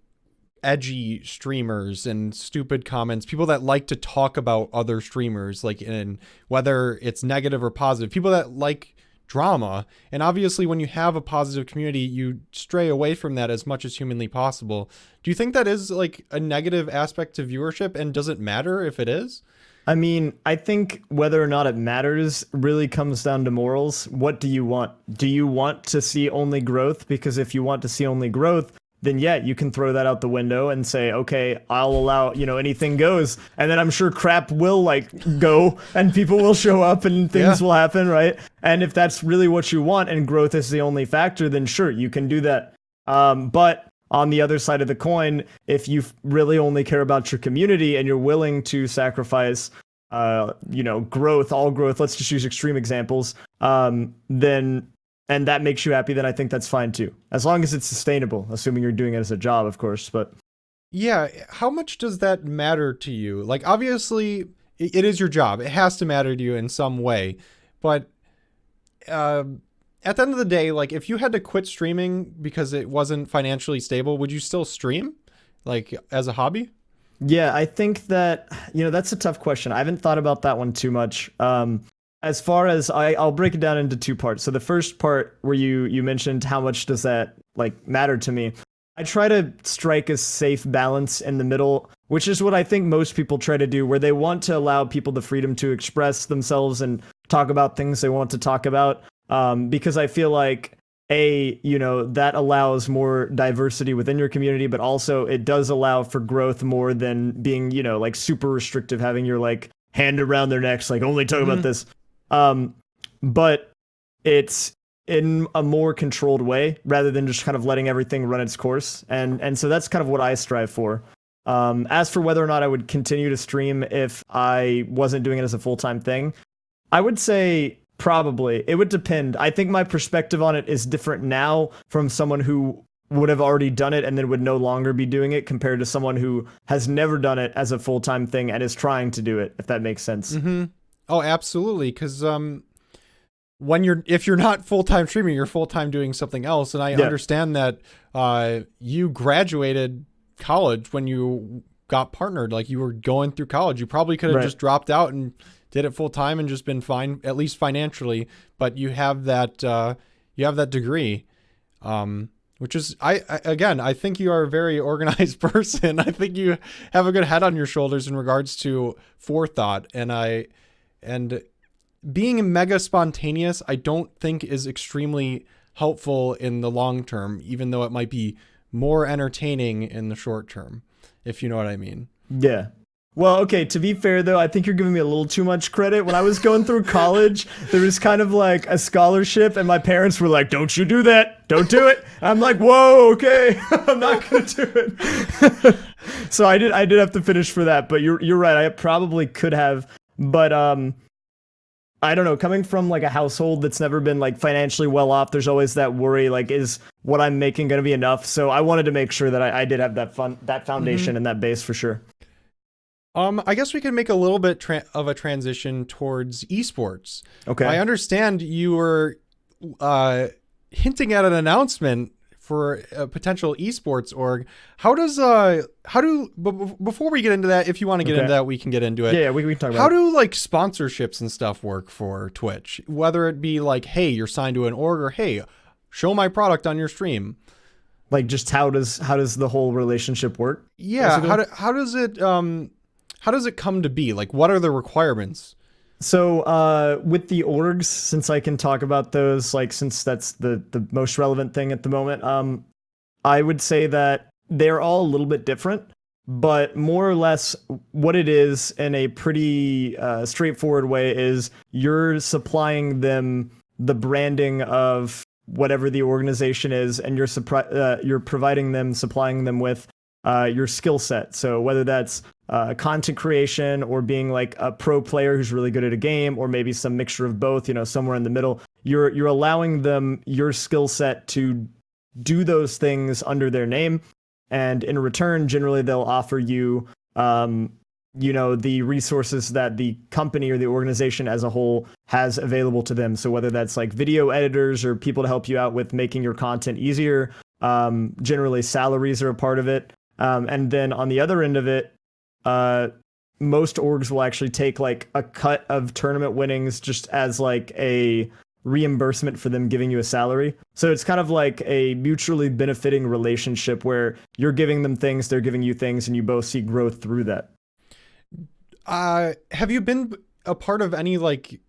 edgy streamers and stupid comments, people that like to talk about other streamers, like in whether it's negative or positive, people that like drama. And obviously when you have a positive community, you stray away from that as much as humanly possible. Do you think that is like a negative aspect to viewership, and does it matter if it is? I mean, I think whether or not it matters really comes down to morals. What do you want? Do you want to see only growth? Because if you want to see only growth, then yeah, you can throw that out the window and say, okay, I'll allow, anything goes. And then I'm sure crap will like go and people will show up and things will happen, right? And if that's really what you want and growth is the only factor, then sure, you can do that. But on the other side of the coin, if you really only care about your community and you're willing to sacrifice, growth, all growth, let's just use extreme examples, then and that makes you happy, then I think that's fine too. As long as it's sustainable, assuming you're doing it as a job, of course. But yeah, how much does that matter to you? Like, obviously, it is your job. It has to matter to you in some way. But at the end of the day, like, if you had to quit streaming because it wasn't financially stable, would you still stream, like, as a hobby? Yeah, I think that, that's a tough question. I haven't thought about that one too much. As far as I'll break it down into two parts. So the first part where you mentioned how much does that like matter to me, I try to strike a safe balance in the middle, which is what I think most people try to do, where they want to allow people the freedom to express themselves and talk about things they want to talk about. Because I feel like that allows more diversity within your community, but also it does allow for growth more than being, like super restrictive, having your like hand around their necks, like only talk about this. But it's in a more controlled way rather than just kind of letting everything run its course. And so that's kind of what I strive for. As for whether or not I would continue to stream if I wasn't doing it as a full-time thing, I would say probably. It would depend. I think my perspective on it is different now from someone who would have already done it and then would no longer be doing it compared to someone who has never done it as a full-time thing and is trying to do it, if that makes sense. Mm-hmm. Oh, absolutely. Because if you're not full-time streaming, you're full-time doing something else. And I understand that you graduated college when you got partnered. Like, you were going through college. You probably could have just dropped out and did it full-time and just been fine, at least financially. But you have that degree. Which is, I think you are a very organized person. I think you have a good head on your shoulders in regards to forethought. And being mega spontaneous, I don't think is extremely helpful in the long term, even though it might be more entertaining in the short term, if you know what I mean. Yeah. Well, okay, to be fair, though, I think you're giving me a little too much credit. When I was going through college, there was kind of like a scholarship, and my parents were like, don't you do that. Don't do it. I'm like, whoa, okay, I'm not going to do it. So I did have to finish for that, but you're right. I probably could have, but I don't know, coming from like a household that's never been like financially well off, there's always that worry, like, is what I'm making going to be enough? So I wanted to make sure that I did have that foundation and that base for sure. I guess we can make a little bit of a transition towards esports. Okay. I understand you were hinting at an announcement for a potential esports org. Before we get into that, if you want to get into that, we can get into it. Yeah, we can talk about How it. do like sponsorships and stuff work for Twitch? Whether it be like, hey, you're signed to an org, or hey, show my product on your stream. Like, just how does the whole relationship work? Yeah, how does it come to be? Like, what are the requirements? So with the orgs, since I can talk about those, like, since that's the most relevant thing at the moment, I would say that they're all a little bit different, but more or less what it is in a pretty straightforward way is you're supplying them the branding of whatever the organization is, and you're supplying them with your skill set. So whether that's content creation or being like a pro player who's really good at a game, or maybe some mixture of both, somewhere in the middle, you're allowing them your skill set to do those things under their name. And in return, generally they'll offer you, the resources that the company or the organization as a whole has available to them. So whether that's like video editors or people to help you out with making your content easier, generally salaries are a part of it. And then on the other end of it, most orgs will actually take like a cut of tournament winnings just as like a reimbursement for them giving you a salary. So it's kind of like a mutually benefiting relationship where you're giving them things, they're giving you things, and you both see growth through that. Have you been a part of any like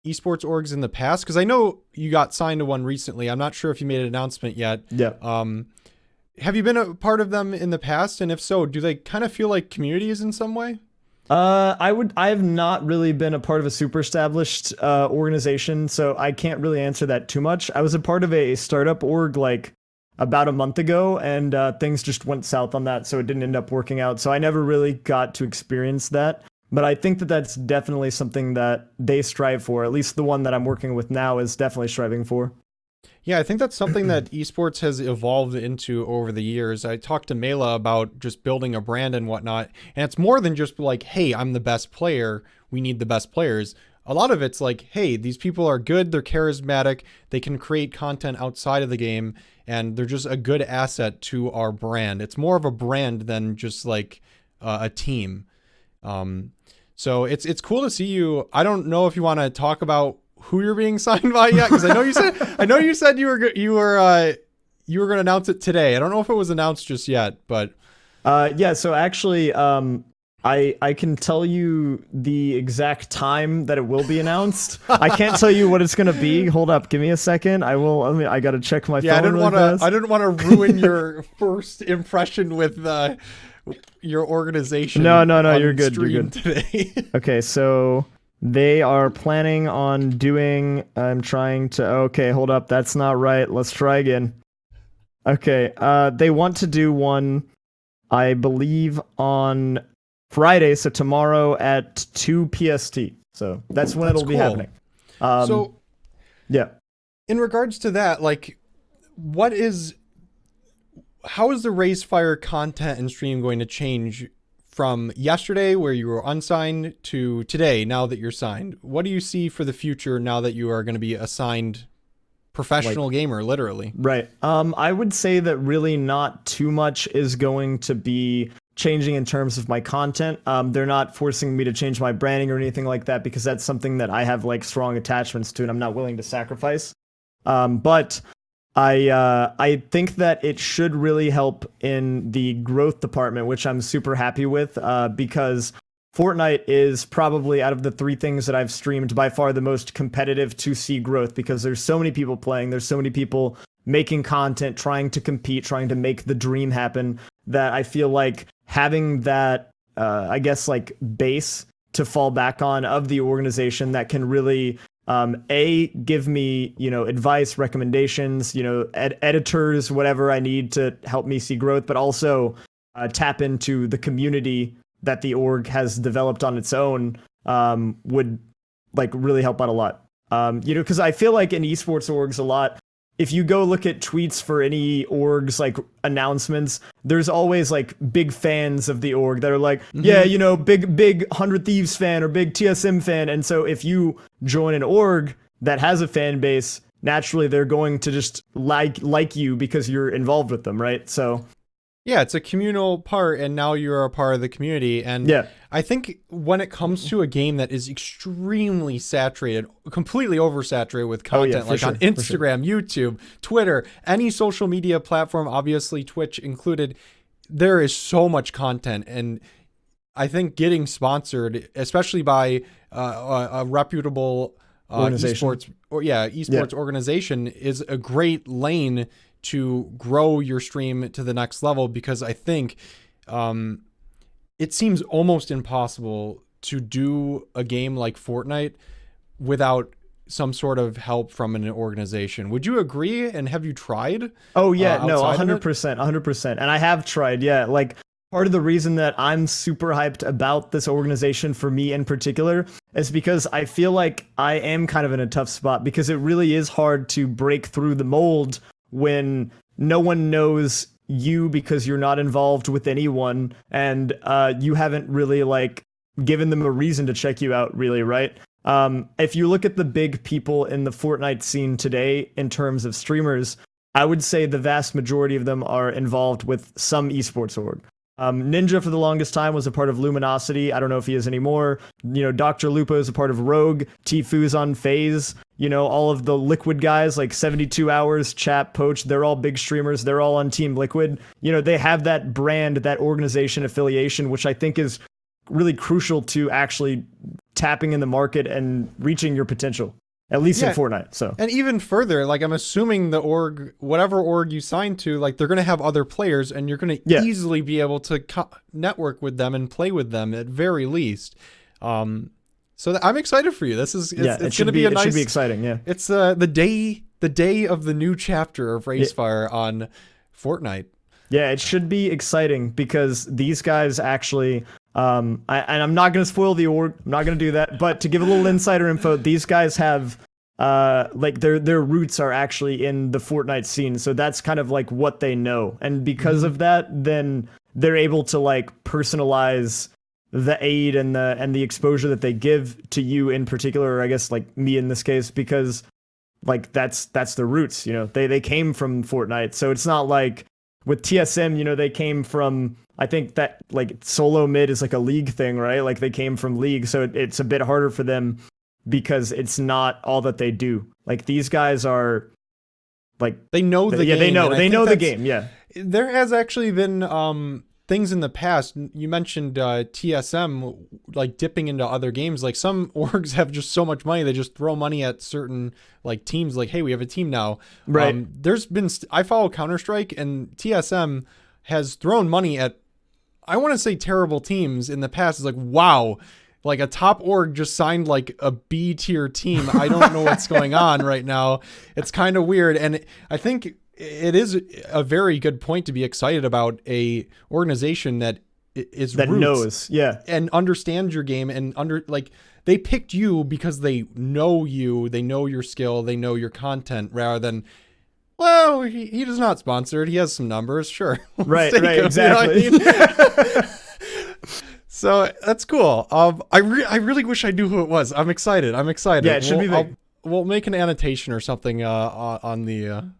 esports orgs in the past? Because I know you got signed to one recently. I'm not sure if you made an announcement yet. Yeah. Have you been a part of them in the past? And if so, do they kind of feel like communities in some way? I have not really been a part of a super established organization, so I can't really answer that too much. I was a part of a startup org like about a month ago, and things just went south on that, so it didn't end up working out. So I never really got to experience that. But I think that that's definitely something that they strive for. At least the one that I'm working with now is definitely striving for. Yeah, I think that's something that esports has evolved into over the years. I talked to Mela about just building a brand and whatnot, and it's more than just like, hey, I'm the best player, we need the best players. A lot of it's like, hey, these people are good, they're charismatic, they can create content outside of the game, and they're just a good asset to our brand. It's more of a brand than just like a team. So it's cool to see you. I don't know if you want to talk about who you're being signed by yet, because I know you said you were going to announce it today. I don't know if it was announced just yet, but yeah. So actually, I can tell you the exact time that it will be announced. I can't tell you what it's going to be. Hold up, give me a second. I got to check my phone. I didn't want to ruin your first impression with your organization. No, you're good. You're good today. Okay, so They are planning on doing. I'm trying to. Okay, hold up. That's not right. Let's try again. Okay. They want to do one, I believe, on Friday, so tomorrow at 2 PST. So that's when it'll be cool. happening. So, yeah. in regards to that, like, how is the raysfire content and stream going to change from yesterday, where you were unsigned, to today, now that you're signed? What do you see for the future now that you are going to be assigned professional gamer, literally? Right. I would say that really not too much is going to be changing in terms of my content. They're not forcing me to change my branding or anything like that, because that's something that I have like strong attachments to and I'm not willing to sacrifice. But I think that it should really help in the growth department, which I'm super happy with, because Fortnite is probably, out of the three things that I've streamed, by far the most competitive to see growth, because there's so many people playing, there's so many people making content, trying to compete, trying to make the dream happen, that I feel like having that, I guess, like base to fall back on of the organization that can really give me, advice, recommendations, editors, whatever I need to help me see growth, but also tap into the community that the org has developed on its own, would like really help out a lot. Because I feel like in esports orgs a lot, if you go look at tweets for any orgs, like announcements, there's always like big fans of the org that are like, yeah, big 100 Thieves fan or big TSM fan. And so if you join an org that has a fan base, naturally they're going to just like you because you're involved with them, right? So yeah, it's a communal part, and now you're a part of the community. And yeah. I think when it comes to a game that is extremely saturated, completely oversaturated with content, like on Instagram, YouTube, Twitter, any social media platform, obviously Twitch included, there is so much content. And I think getting sponsored, especially by a reputable esports organization, is a great lane to grow your stream to the next level, because I think it seems almost impossible to do a game like Fortnite without some sort of help from an organization. Would you agree? And have you tried? Oh yeah, no, 100%, 100%. And I have tried, yeah. Like, part of the reason that I'm super hyped about this organization, for me in particular, is because I feel like I am kind of in a tough spot, because it really is hard to break through the mold when no one knows you because you're not involved with anyone, and you haven't really like given them a reason to check you out, really, right? If you look at the big people in the Fortnite scene today in terms of streamers, I would say the vast majority of them are involved with some esports org. Ninja for the longest time was a part of Luminosity. I don't know if he is anymore. Dr. Lupo is a part of Rogue. Tfu's on FaZe. All of the Liquid guys, like 72 Hours, Chap, Poach, they're all big streamers. They're all on Team Liquid. They have that brand, that organization affiliation, which I think is really crucial to actually tapping in the market and reaching your potential. At least in Fortnite. So, and even further, like, I'm assuming the org, whatever org you sign to, like, they're going to have other players, and you're going to easily be able to network with them and play with them at very least. So I'm excited for you. This is it's going to be a nice. It should be exciting. Yeah, it's the day of the new chapter of raysfire on Fortnite. Yeah, it should be exciting, because these guys actually. And I'm not going to spoil the org. I'm not going to do that. But to give a little insider info, these guys have, like their roots are actually in the Fortnite scene. So that's kind of like what they know. And because of that, then they're able to like personalize the aid and the exposure that they give to you in particular, or I guess like me in this case, because like that's the roots. They came from Fortnite. So it's not like with TSM, they came from. I think that like solo mid is like a league thing, right? Like they came from league, so it's a bit harder for them because it's not all that they do. Like these guys are like they know the game. They know the game. Yeah. There has actually been things in the past. You mentioned TSM like dipping into other games. Like some orgs have just so much money, they just throw money at certain like teams. Like, hey, we have a team now. Right. There's been I follow Counter-Strike, and TSM has thrown money at, I want to say, terrible teams in the past. It's like, wow, like a top org just signed like a B tier team. I don't know what's going on right now. It's kind of weird. And I think it is a very good point to be excited about a organization that is that knows, yeah, and understands your game and they picked you because they know you, they know your skill, they know your content, rather than, well, he does not sponsor it. He has some numbers, sure. Right, exactly. You know what I mean? So that's cool. I really wish I knew who it was. I'm excited. Yeah, it should be big. We'll make an annotation or something on the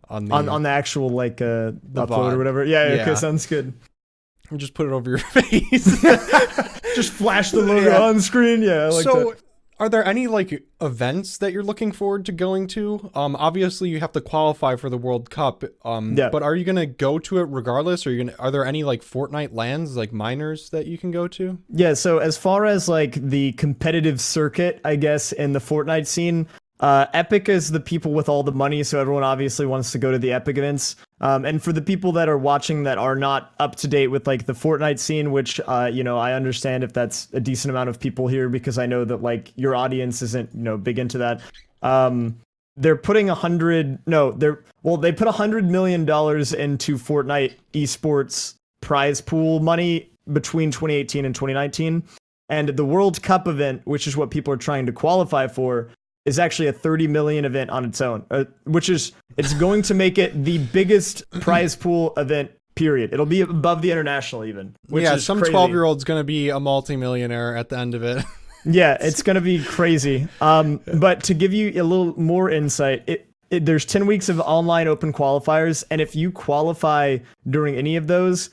actual like upload VOD. or whatever. Yeah, okay, sounds good. And just put it over your face. Just flash the logo on screen. Yeah. So, are there any like events that you're looking forward to going to? Obviously you have to qualify for the World Cup. But are you gonna go to it regardless? Or are there any like Fortnite lands, like minors, that you can go to? Yeah. So as far as like the competitive circuit, I guess in the Fortnite scene, Epic is the people with all the money, so everyone obviously wants to go to the Epic events. And for the people that are watching that are not up to date with like the Fortnite scene, which I understand if that's a decent amount of people here, because I know that like your audience isn't big into that. They're putting they put $100 million into Fortnite esports prize pool money between 2018 and 2019, and the World Cup event, which is what people are trying to qualify for, is actually a 30 million event on its own, it's going to make it the biggest prize pool event, period. It'll be above the international even, which is some crazy. 12-year-old's going to be a multimillionaire at the end of it. Yeah, it's going to be crazy. But to give you a little more insight, there's 10 weeks of online open qualifiers, and if you qualify during any of those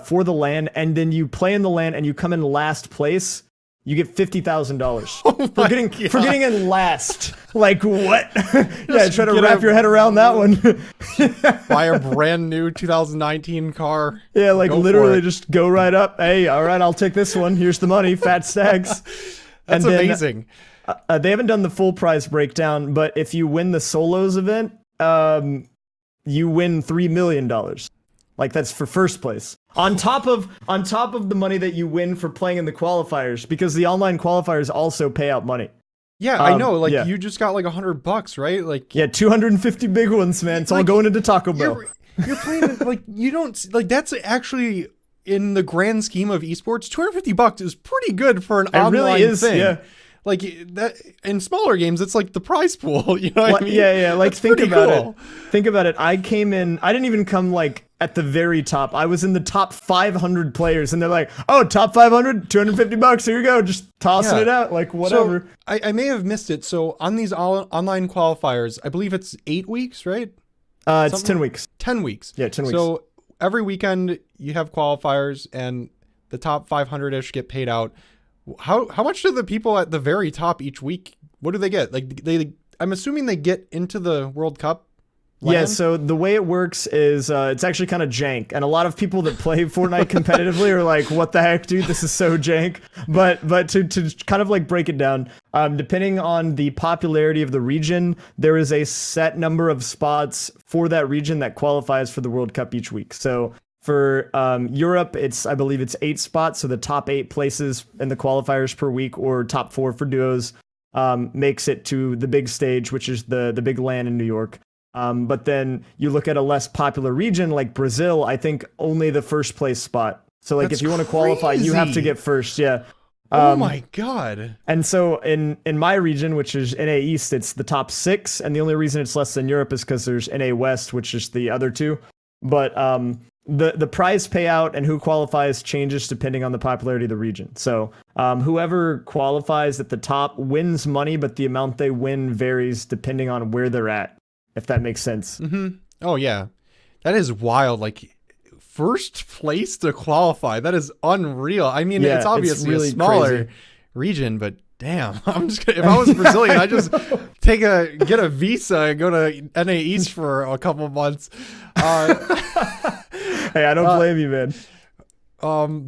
for the LAN, and then you play in the LAN and you come in last place, you get $50,000 for getting in last. Like what? Yeah, try to wrap your head around that one. Buy a brand new 2019 car. Yeah, like literally just go right up. Hey, all right, I'll take this one. Here's the money, fat stacks. That's amazing. They haven't done the full price breakdown, but if you win the solos event, you win $3 million. Like that's for first place. On top of the money that you win for playing in the qualifiers, because the online qualifiers also pay out money. Yeah, I know. Like you just got like $100, right? Like 250 big ones, man. It's all going into Taco Bell. You're playing like you don't like that's actually in the grand scheme of esports, $250 is pretty good for an online thing. Yeah. Like that in smaller games, it's like the prize pool. You know what I mean? Yeah. Like think about it. Think about it. I came in. I didn't even come like at the very top. I was in the top 500 players, and they're like, "Oh, top 500, $250. Here you go. Just tossing it out, like whatever." So, I may have missed it. So on these online qualifiers, I believe it's 8 weeks, right? It's 10 weeks. 10 weeks. Yeah, 10 weeks. So every weekend you have qualifiers, and the top 500-ish get paid out. How much do the people at the very top each week, what do they get? Like I'm assuming they get into the World Cup land? Yeah, so the way it works is it's actually kind of jank, and a lot of people that play Fortnite competitively are like, what the heck, dude, this is so jank. But to kind of like break it down, depending on the popularity of the region, there is a set number of spots for that region that qualifies for the World Cup each week. So for Europe, I believe it's 8 spots, so the top 8 places in the qualifiers per week, or top 4 for duos, makes it to the big stage, which is the big LAN in New York. But then you look at a less popular region like Brazil, I think only the first place spot. So like if you want to qualify, you have to get first. Yeah. Oh my God. And so in my region, which is NA East, it's the top 6. And the only reason it's less than Europe is because there's NA West, which is the other 2. But the prize payout and who qualifies changes depending on the popularity of the region. So whoever qualifies at the top wins money, but the amount they win varies depending on where they're at, if that makes sense. Mm-hmm. Oh, yeah. That is wild. Like, first place to qualify. That is unreal. I mean, it's obviously really a smaller region, but damn, I'm just gonna, if I was Brazilian, I'd just get a visa and go to NA East for a couple of months. Hey, I don't blame you, man.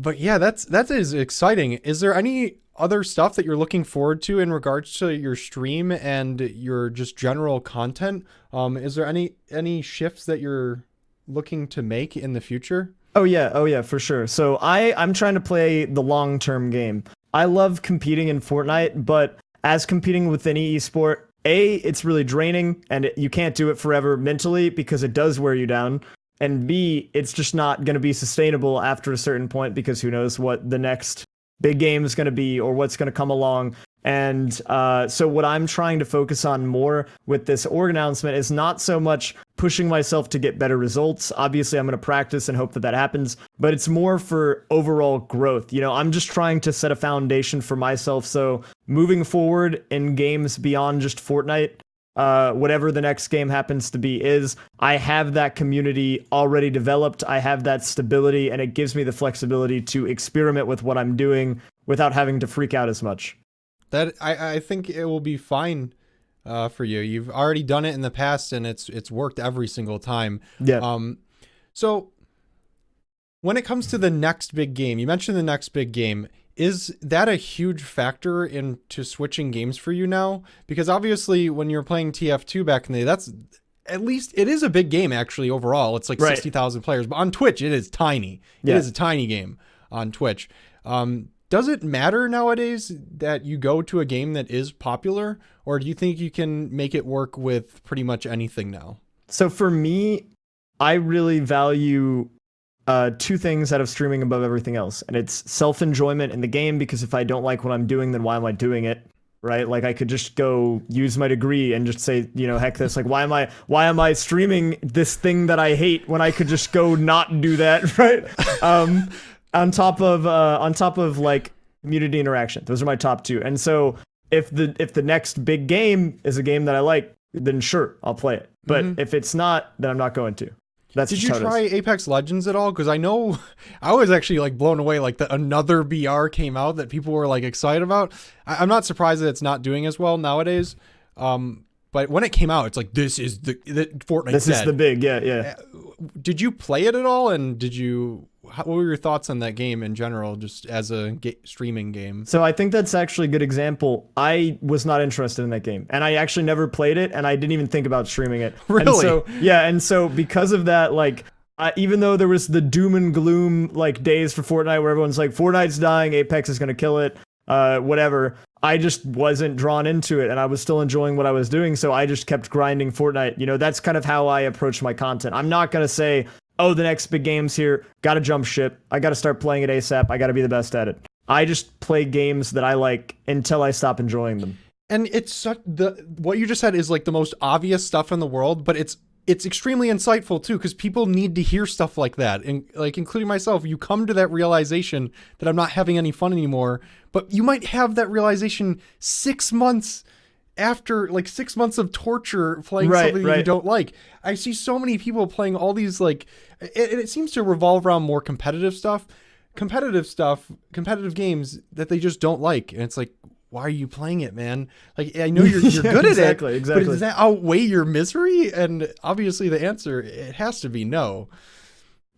But yeah, that is exciting. Is there any other stuff that you're looking forward to in regards to your stream and your just general content? Is there any shifts that you're looking to make in the future? Oh yeah, for sure. So I'm trying to play the long-term game. I love competing in Fortnite, but as competing with any esport, it's really draining and you can't do it forever mentally because it does wear you down. And B, it's just not going to be sustainable after a certain point because who knows what the next big game is going to be or what's going to come along. And so what I'm trying to focus on more with this org announcement is not so much pushing myself to get better results. Obviously, I'm going to practice and hope that that happens, but it's more for overall growth. You know, I'm just trying to set a foundation for myself. So moving forward in games beyond just Fortnite, whatever the next game happens to be I have that community already developed. I have that stability, and it gives me the flexibility to experiment with what I'm doing without having to freak out as much. That I think it will be fine for you. You've already done it in the past, and it's worked every single time. Yeah. So when it comes to the next big game, you mentioned the next big game. Is that a huge factor into switching games for you now? Because obviously, when you're playing TF2 back in the day, that's at least it is a big game actually overall. It's like 60,000 players, but on Twitch it is tiny. Yeah. It is a tiny game on Twitch. Does it matter nowadays that you go to a game that is popular, or do you think you can make it work with pretty much anything now? So for me, I really value two things out of streaming above everything else. And it's self-enjoyment in the game, because if I don't like what I'm doing, then why am I doing it? Right? Like I could just go use my degree and just say, you know, heck this, like, why am I streaming this thing that I hate when I could just go not do that? Right. On top of like community interaction. Those are my top two. And so if the next big game is a game that I like, then sure, I'll play it. But if it's not, then I'm not going to. Did you try Apex Legends at all? Because I know I was actually like blown away. Like another BR came out that people were like excited about. I'm not surprised that it's not doing as well nowadays. But when it came out, it's like, this is the Fortnite. This is the big, yeah. Did you play it at all? And what were your thoughts on that game in general, just as a streaming game? So I think that's actually a good example. I was not interested in that game, and I actually never played it, and I didn't even think about streaming it. Really? And so because of that, like, even though there was the doom and gloom like days for Fortnite where everyone's like, Fortnite's dying, Apex is gonna kill it, whatever, I just wasn't drawn into it, and I was still enjoying what I was doing, so I just kept grinding Fortnite. You know, that's kind of how I approach my content. I'm not gonna say, oh, the next big game's here, gotta jump ship, I gotta start playing it ASAP, I gotta be the best at it. I just play games that I like until I stop enjoying them. And it's what you just said is like the most obvious stuff in the world, but it's extremely insightful too, because people need to hear stuff like that. And like, including myself, you come to that realization that I'm not having any fun anymore, but you might have that realization 6 months after, like 6 months of torture playing something that you don't like. I see so many people playing all these, like, it seems to revolve around more competitive games that they just don't like. And it's like, why are you playing it, man? Like, I know you're good at it, exactly. But does that outweigh your misery? And obviously the answer, it has to be no.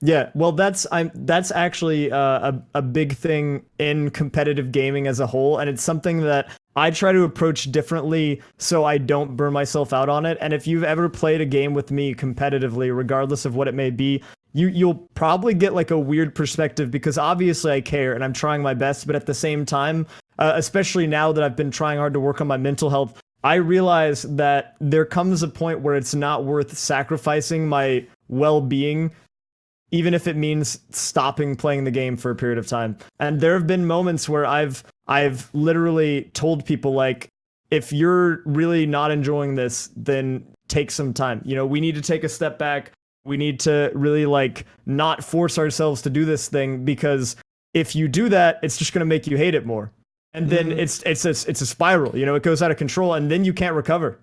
Yeah, well, that's actually a big thing in competitive gaming as a whole, and it's something that I try to approach differently so I don't burn myself out on it. And if you've ever played a game with me competitively, regardless of what it may be, you'll probably get like a weird perspective, because obviously I care and I'm trying my best, but at the same time, especially now that I've been trying hard to work on my mental health, I realize that there comes a point where it's not worth sacrificing my well-being, even if it means stopping playing the game for a period of time. And there have been moments where I've literally told people, like, if you're really not enjoying this, then take some time. You know, we need to take a step back. We need to really like not force ourselves to do this thing, because if you do that, it's just going to make you hate it more. And then it's a spiral, you know, it goes out of control, and then you can't recover.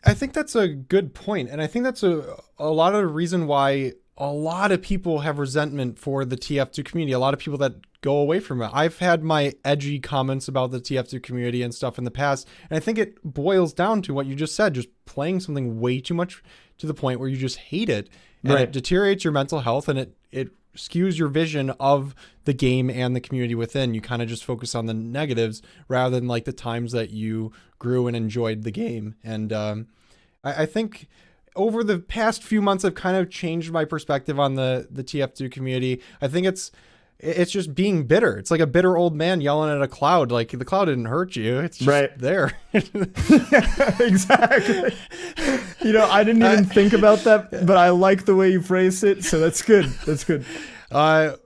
I think that's a good point. And I think that's a lot of the reason why a lot of people have resentment for the TF2 community. A lot of people that go away from it. I've had my edgy comments about the TF2 community and stuff in the past. And I think it boils down to what you just said, just playing something way too much to the point where you just hate it. And it deteriorates your mental health, and it skews your vision of the game and the community within. You kind of just focus on the negatives rather than like the times that you grew and enjoyed the game. And I think over the past few months, I've kind of changed my perspective on the TF2 community. I think it's just being bitter. It's like a bitter old man yelling at a cloud. Like the cloud didn't hurt you. It's just there. Exactly. You know, I didn't even think about that, but I like the way you phrased it. So that's good. That's good. I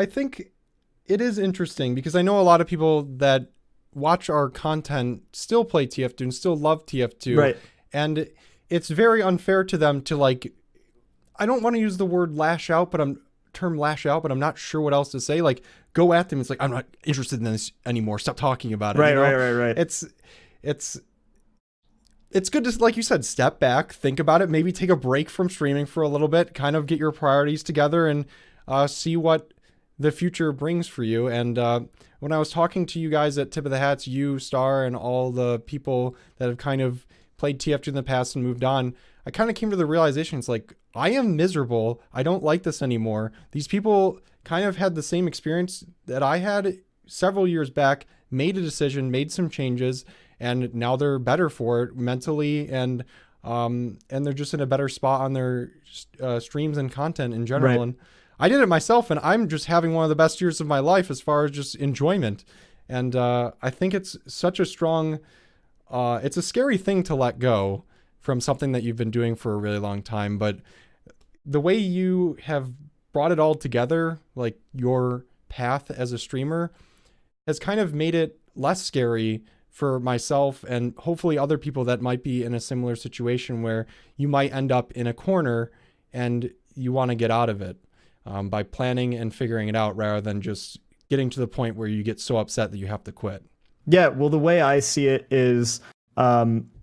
think it is interesting because I know a lot of people that watch our content still play TF2 and still love TF2. Right. And it's very unfair to them to like, I don't want to use the word lash out, but I'm not sure what else to say. Like go at them. It's like, I'm not interested in this anymore. Stop talking about it. Right, you know? right. It's good to, like you said, step back, think about it, maybe take a break from streaming for a little bit, kind of get your priorities together and see what the future brings for you. And when I was talking to you guys at Tip of the Hats, you, Star, and all the people that have kind of played TF2 in the past and moved on, I kind of came to the realization, it's like, I am miserable. I don't like this anymore. These people kind of had the same experience that I had several years back, made a decision, made some changes, and now they're better for it mentally, and they're just in a better spot on their streams and content in general. Right. And I did it myself, and I'm just having one of the best years of my life as far as just enjoyment. And I think it's such a strong, it's a scary thing to let go from something that you've been doing for a really long time. But the way you have brought it all together, like your path as a streamer, has kind of made it less scary for myself and hopefully other people that might be in a similar situation where you might end up in a corner and you want to get out of it by planning and figuring it out rather than just getting to the point where you get so upset that you have to quit. Yeah, well, the way I see it is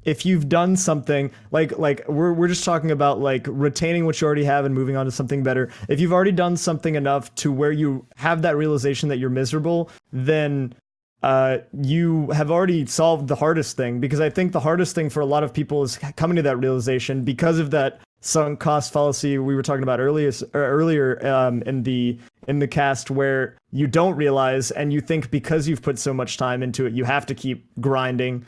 if you've done something like we're just talking about like retaining what you already have and moving on to something better. If you've already done something enough to where you have that realization that you're miserable, then you have already solved the hardest thing, because I think the hardest thing for a lot of people is coming to that realization because of that sunk cost fallacy we were talking about earlier in the cast, where you don't realize and you think because you've put so much time into it, you have to keep grinding.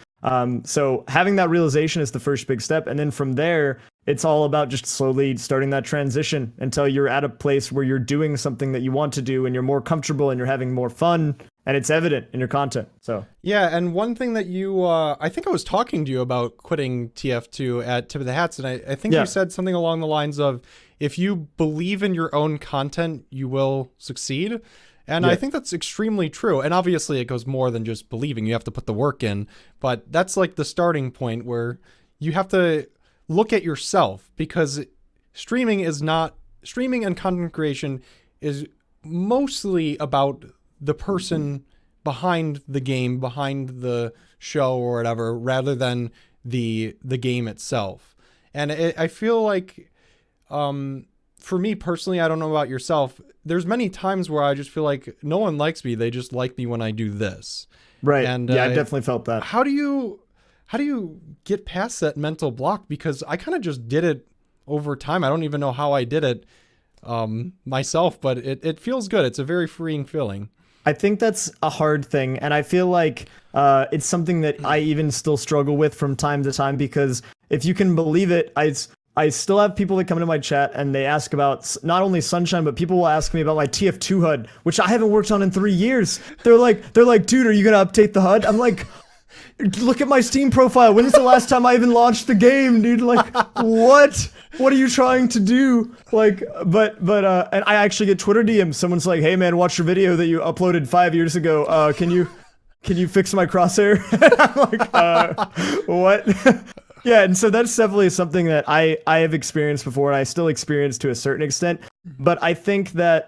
So having that realization is the first big step. And then from there, it's all about just slowly starting that transition until you're at a place where you're doing something that you want to do and you're more comfortable and you're having more fun and it's evident in your content. So yeah. And one thing that you, I think I was talking to you about quitting TF2 at Tip of the Hats. And I think you said something along the lines of, if you believe in your own content, you will succeed. And I think that's extremely true. And obviously it goes more than just believing. You have to put the work in. But that's like the starting point where you have to look at yourself, because streaming and content creation is mostly about the person behind the game, behind the show or whatever, rather than the game itself. And I feel like, for me personally, I don't know about yourself, there's many times where I just feel like no one likes me. They just like me when I do this. Right. And yeah, I definitely felt that. How do you get past that mental block? Because I kind of just did it over time. I don't even know how I did it myself, but it feels good. It's a very freeing feeling. I think that's a hard thing. And I feel like it's something that I even still struggle with from time to time, because if you can believe it, I still have people that come into my chat and they ask about not only Sunshine, but people will ask me about my TF2 HUD, which I haven't worked on in 3 years. They're like, dude, are you going to update the HUD? I'm like, look at my Steam profile. When is the last time I even launched the game, dude? Like, what? What are you trying to do? Like, but and I actually get Twitter DMs. Someone's like, hey man, watch your video that you uploaded 5 years ago. Can you fix my crosshair? I'm like, what? Yeah, and so that's definitely something that I have experienced before, and I still experience to a certain extent. But I think that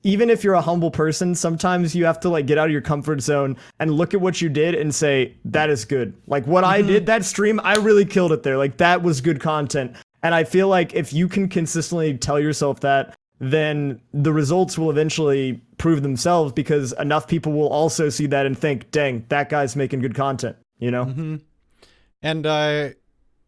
even if you're a humble person, sometimes you have to like get out of your comfort zone and look at what you did and say, that is good. Like what I did, that stream, I really killed it there. Like that was good content. And I feel like if you can consistently tell yourself that, then the results will eventually prove themselves, because enough people will also see that and think, dang, that guy's making good content, you know? Mm-hmm. And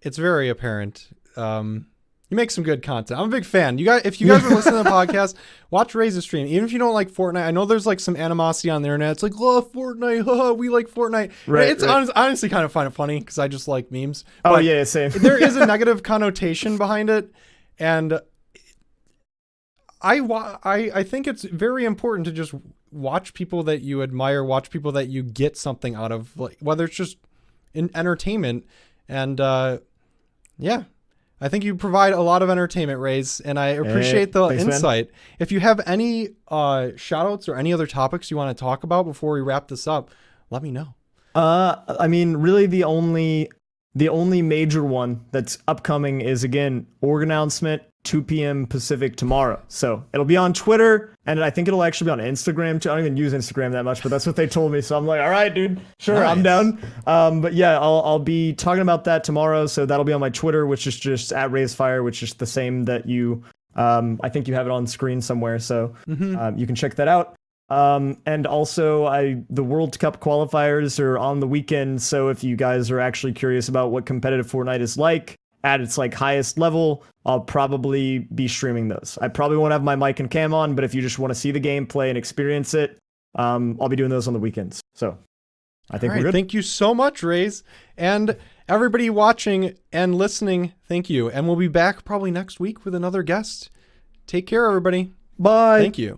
it's very apparent. You make some good content. I'm a big fan. You guys, if you guys are listening to the podcast, watch Ray's stream. Even if you don't like Fortnite, I know there's like some animosity on the internet. It's like, love Fortnite, haha, we like Fortnite. Right. It's honestly kind of find it funny because I just like memes. Oh but yeah, same. there is a negative connotation behind it, and I think it's very important to just watch people that you admire, watch people that you get something out of, like whether it's just in entertainment. And yeah, I think you provide a lot of entertainment, Rays, and I appreciate the thanks, insight. Man. If you have any shout outs or any other topics you want to talk about before we wrap this up, let me know. I mean, really the only major one that's upcoming is, again, org announcement, 2 p.m. Pacific tomorrow. So it'll be on Twitter, and I think it'll actually be on Instagram too. I don't even use Instagram that much, but that's what they told me. So I'm like, all right, dude, sure, nice. I'm down. But yeah, I'll be talking about that tomorrow. So that'll be on my Twitter, which is just at raysfire, which is the same that you, I think you have it on screen somewhere. So you can check that out. And also the World Cup qualifiers are on the weekend. So if you guys are actually curious about what competitive Fortnite is like at its like highest level, I'll probably be streaming those. I probably won't have my mic and cam on, but if you just want to see the gameplay and experience it, I'll be doing those on the weekends. So I think we're good. Thank you so much, Rays. And everybody watching and listening, thank you. And we'll be back probably next week with another guest. Take care, everybody. Bye. Thank you.